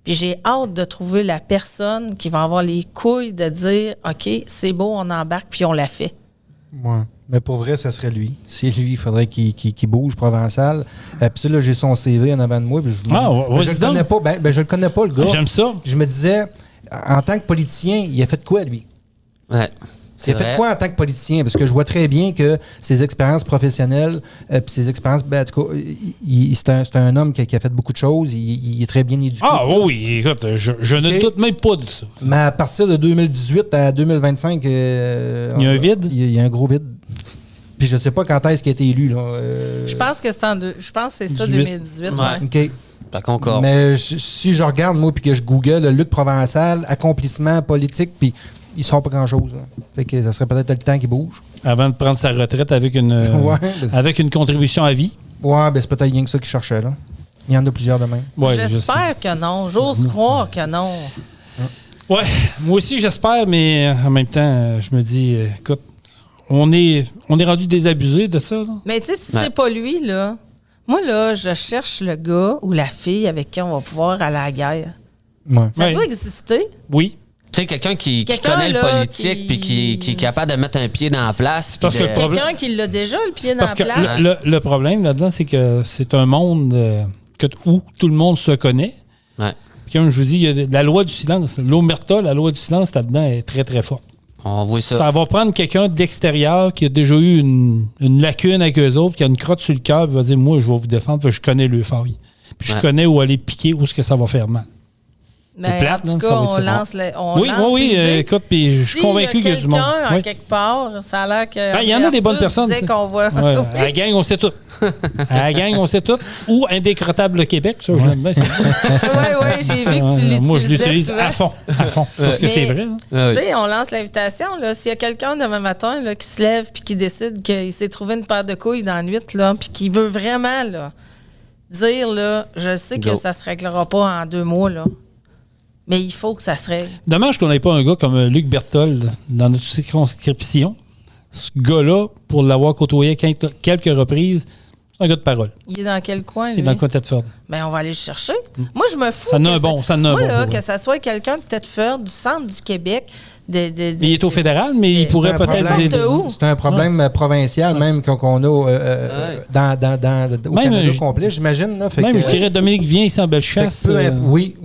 Puis j'ai hâte de trouver la personne qui va avoir les couilles de dire « OK, c'est beau, on embarque, puis on l'a fait. » Ouais. Mais pour vrai, ça serait lui. C'est lui, il faudrait qu'il bouge, Provençal. Puis là, j'ai son CV en avant de moi. Je le connais pas. Je le connais pas, le gars. J'aime ça. Je me disais, en tant que politicien, il a fait quoi, lui? Ouais. Il a fait quoi en tant que politicien? Parce que je vois très bien que ses expériences professionnelles, puis ses expériences, en tout cas, c'est un homme qui a fait beaucoup de choses. Il est très bien éduqué. Ah oui, écoute, je ne doute même pas de ça. Mais à partir de 2018 à 2025, il y a un vide? Il y a un gros vide. Puis je sais pas quand est-ce qu'il a été élu. Là. Je pense que c'est ça, 2018. Ouais. OK. Par concorde. Mais si je regarde, moi, puis que je google Luc Provençal, accomplissement politique, puis il sort pas grand-chose. Là. Fait que ça serait peut-être le temps qu'il bouge. Avant de prendre sa retraite avec une contribution à vie. Ouais, ben c'est peut-être rien que ça qu'il cherchait, là. Il y en a plusieurs de même. Ouais, j'espère que non. J'ose croire que non. Ouais, moi aussi, j'espère, mais en même temps, je me dis, écoute, on est rendu désabusé de ça. Là. Mais tu sais, si c'est pas lui, là, moi, là, je cherche le gars ou la fille avec qui on va pouvoir aller à la guerre. Ouais. Ça doit exister. Oui. Tu sais, quelqu'un qui connaît le politique puis qui est capable de mettre un pied dans la place. Parce que quelqu'un qui l'a déjà, le pied dans la place. Parce que le problème là-dedans, c'est que c'est un monde où tout le monde se connaît. Ouais. Comme je vous dis, il y a la loi du silence. L'omerta, la loi du silence, là-dedans, est très, très forte. On voit ça. Ça va prendre quelqu'un d'extérieur qui a déjà eu une lacune avec eux autres, qui a une crotte sur le cœur, puis va dire, moi, je vais vous défendre, parce que je connais le faille. Puis je connais où aller piquer, où est-ce que ça va faire mal. Mais plate, en tout cas, on lance écoute, puis je suis convaincu qu'il y a du monde. Quelqu'un, en quelque part, ça a l'air que... Il y en a des bonnes personnes. Qu'on voit. Ouais, à la gang, on sait tout. À la gang, on sait tout. Ou Indécrottable le Québec, ça, j'aime bien. Oui, j'ai vu que tu l'utilises. Moi, je l'utilise à fond. Parce que c'est vrai. Tu sais, on lance l'invitation. S'il y a quelqu'un demain matin là, qui se lève puis qui décide qu'il s'est trouvé une paire de couilles dans la nuit, puis qui veut vraiment dire, là, je sais que ça se réglera pas en 2 mois, là. Mais il faut que ça se règle. Dommage qu'on n'ait pas un gars comme Luc Berthold dans notre circonscription. Ce gars-là, pour l'avoir côtoyé quelques reprises, c'est un gars de parole. Il est dans quel coin, lui? Il est dans le coin de Thetford. Bien, on va aller le chercher. Moi, je me fous. Ça en a un bon. Que ça soit quelqu'un de Thetford, du centre du Québec. Il est au fédéral, mais il pourrait peut-être... C'est un problème provincial, même qu'on a au Canada complet, j'imagine. Là, même, je dirais, Dominique vient ici en Bellechasse. Oui.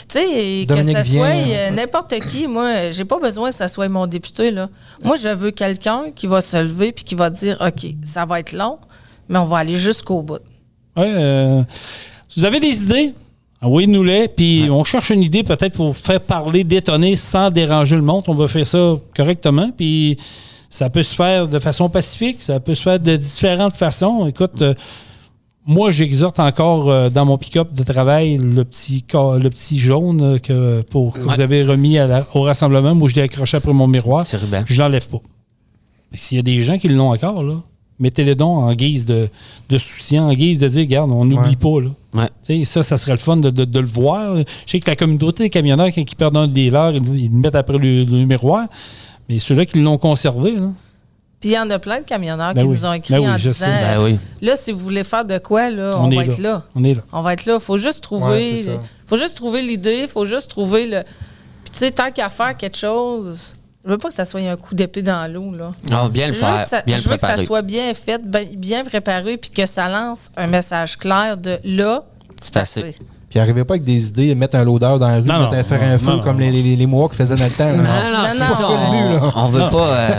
Tu sais, que ça soit n'importe qui, moi, j'ai pas besoin que ça soit mon député. Là. Moi, je veux quelqu'un qui va se lever puis qui va dire, OK, ça va être long, mais on va aller jusqu'au bout. Ouais, si vous avez des idées, envoyez-nous-les. Puis on cherche une idée peut-être pour faire parler, détonner sans déranger le monde. On va faire ça correctement. Puis ça peut se faire de façon pacifique. Ça peut se faire de différentes façons. Écoute, moi, j'exhorte encore dans mon pick-up de travail le petit jaune que vous avez remis au rassemblement. Moi, je l'ai accroché après mon miroir. Je ne l'enlève pas. S'il y a des gens qui l'ont encore, là, mettez-les donc en guise de soutien, en guise de dire, regarde, on n'oublie pas. Là. Ouais. Ça serait le fun de le voir. Je sais que la communauté des camionneurs, quand ils perdent un des leurs, ils le mettent après le miroir. Mais ceux-là qui l'ont conservé, là. Puis il y en a plein de camionneurs qui nous ont écrit en disant là, si vous voulez faire de quoi, là, on va être là. On est là. On va être là. Il faut juste trouver l'idée, il faut juste trouver le. Puis tu sais, tant qu'à faire quelque chose, je veux pas que ça soit un coup d'épée dans l'eau. Là. Non, bien le faire. Je veux que ça soit bien fait, bien préparé, puis que ça lance un message clair de là, c'est assez. Puis arrivez pas avec des idées, mettre un loader dans la rue, faire un feu comme les Mohawks faisaient dans le temps. Non, c'est ça. On veut pas...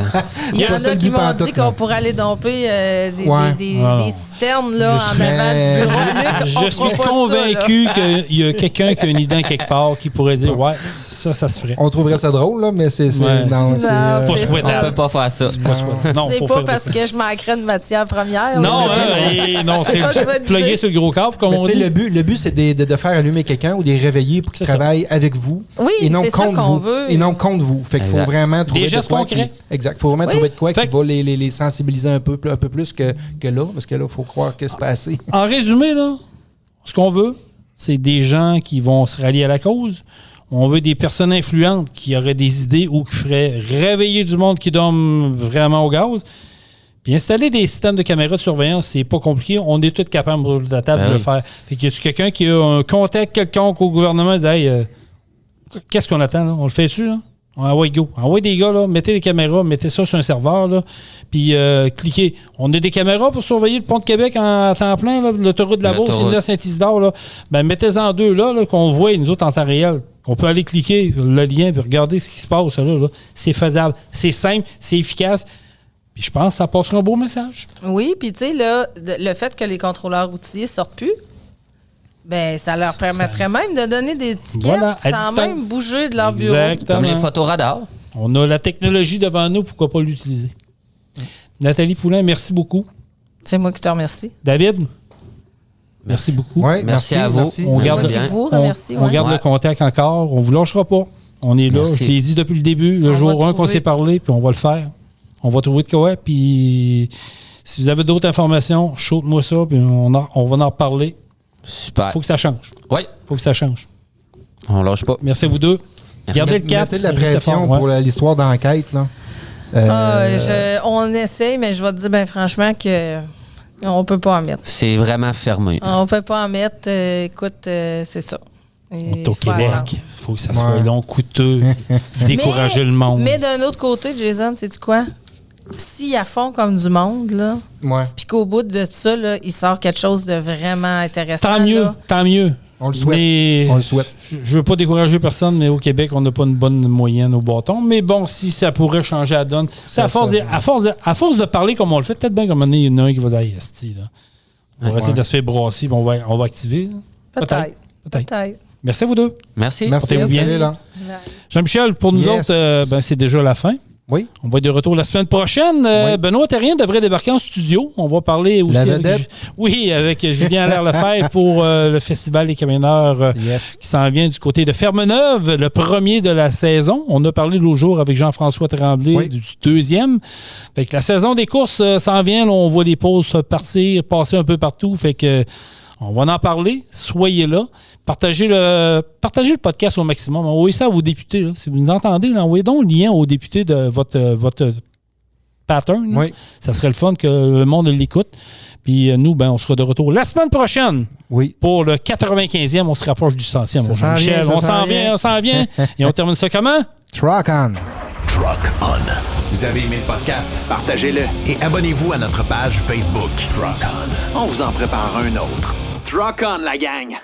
Il y en a qui m'ont dit qu'on pourrait aller domper des citernes là, en avant du bureau. Je suis convaincu qu'il y a quelqu'un qui a une idée quelque part qui pourrait dire ouais, ça se ferait. On trouverait ça drôle, là, mais c'est pas souhaitable. On peut pas faire ça. C'est pas parce que je manquerais de matière première. Non, c'est pluguer sur le gros câble, comme on dit. Le but, c'est de faire allumer quelqu'un ou de les réveiller pour qu'ils travaillent avec vous. Oui, et non c'est contre ça qu'on vous. veut. Et non contre vous. Fait qu'il faut vraiment trouver des gestes concrets. Exact. Il faut vraiment trouver de quoi qui va les sensibiliser un peu plus que là, parce que là, il faut croire que c'est pas assez. En résumé, là, ce qu'on veut, c'est des gens qui vont se rallier à la cause. On veut des personnes influentes qui auraient des idées ou qui feraient réveiller du monde qui dorme vraiment au gaz. Puis installer des systèmes de caméras de surveillance, c'est pas compliqué. On est tous capables de la table de le faire. Fait que y a quelqu'un qui a un contact quelconque au gouvernement et dit hey, qu'est-ce qu'on attend, là? On le fait dessus, là? Envoie go. Envoie des gars, là, mettez des caméras, mettez ça sur un serveur, là, puis cliquez. On a des caméras pour surveiller le pont de Québec en temps plein, là, l'autoroute de la Beauce, c'est là, Saint-Isidore, là. Ben, mettez-en deux, là, qu'on voit, nous autres, en temps réel. On peut aller cliquer le lien et regarder ce qui se passe, là. C'est faisable. C'est simple, c'est efficace. Puis je pense que ça passera un beau message. Oui, puis tu sais, là, le fait que les contrôleurs routiers sortent plus, ben ça leur permettrait même de donner des tickets sans même bouger de leur bureau. Exactement. Comme les photoradars. On a la technologie devant nous, pourquoi pas l'utiliser? Nathalie Poulin, merci beaucoup. C'est moi qui te remercie. David, merci beaucoup. Ouais, merci à vous. Merci. On garde, on garde le contact encore. On ne vous lâchera pas. On est là. Merci. Je l'ai dit depuis le début, le jour 1 qu'on s'est parlé, puis on va le faire. On va trouver de quoi, puis si vous avez d'autres informations, shoot-moi ça, puis on va en reparler. Super. Faut que ça change. Oui. Faut que ça change. On lâche pas. Merci à vous deux. Merci. Gardez le cap. Mettez de la pression pour l'histoire d'enquête, là. On essaye, mais je vais te dire, ben franchement, que on peut pas en mettre. C'est vraiment fermé. On peut pas en mettre. Écoute, c'est ça. On est au Québec. Il faut que ça soit long, coûteux, décourager le monde. Mais d'un autre côté, Jason, sais-tu quoi? S'ils à fond comme du monde, là, puis qu'au bout de ça, là, il sort quelque chose de vraiment intéressant. Tant mieux. On le souhaite. Mais on le souhaite. Je veux pas décourager personne, mais au Québec, on n'a pas une bonne moyenne au bâton. Mais bon, si ça pourrait changer la donne, à force de parler comme on le fait, peut-être bien comme il y en a un qui va dire Esti, là. On va essayer de se faire brasser, puis on va activer. Peut-être. Merci à vous deux. Merci. Portez-vous bien. Jean-Michel, pour nous autres, c'est déjà la fin. Oui. On va être de retour la semaine prochaine. Benoît Terrien devrait débarquer en studio. On va parler aussi avec Julien Allaire-Lefebvre pour le Festival des camionneurs qui s'en vient du côté de Fermeneuve, le premier de la saison. On a parlé l'autre jour avec Jean-François Tremblay du deuxième. Fait que la saison des courses s'en vient. Là, on voit des pauses passer un peu partout. Fait que on va en parler. Soyez là. Partagez le podcast au maximum. Envoyez ça à vos députés. Là. Si vous nous entendez, envoyez donc le lien aux députés de votre pattern. Oui. Ça serait le fun que le monde l'écoute. Puis nous, on sera de retour la semaine prochaine pour le 95e. On se rapproche du 100e. Michel, on s'en vient. Et on termine ça comment? Truck on. Truck on. Vous avez aimé le podcast? Partagez-le et abonnez-vous à notre page Facebook. Truck on. On vous en prépare un autre. Truck on, la gang!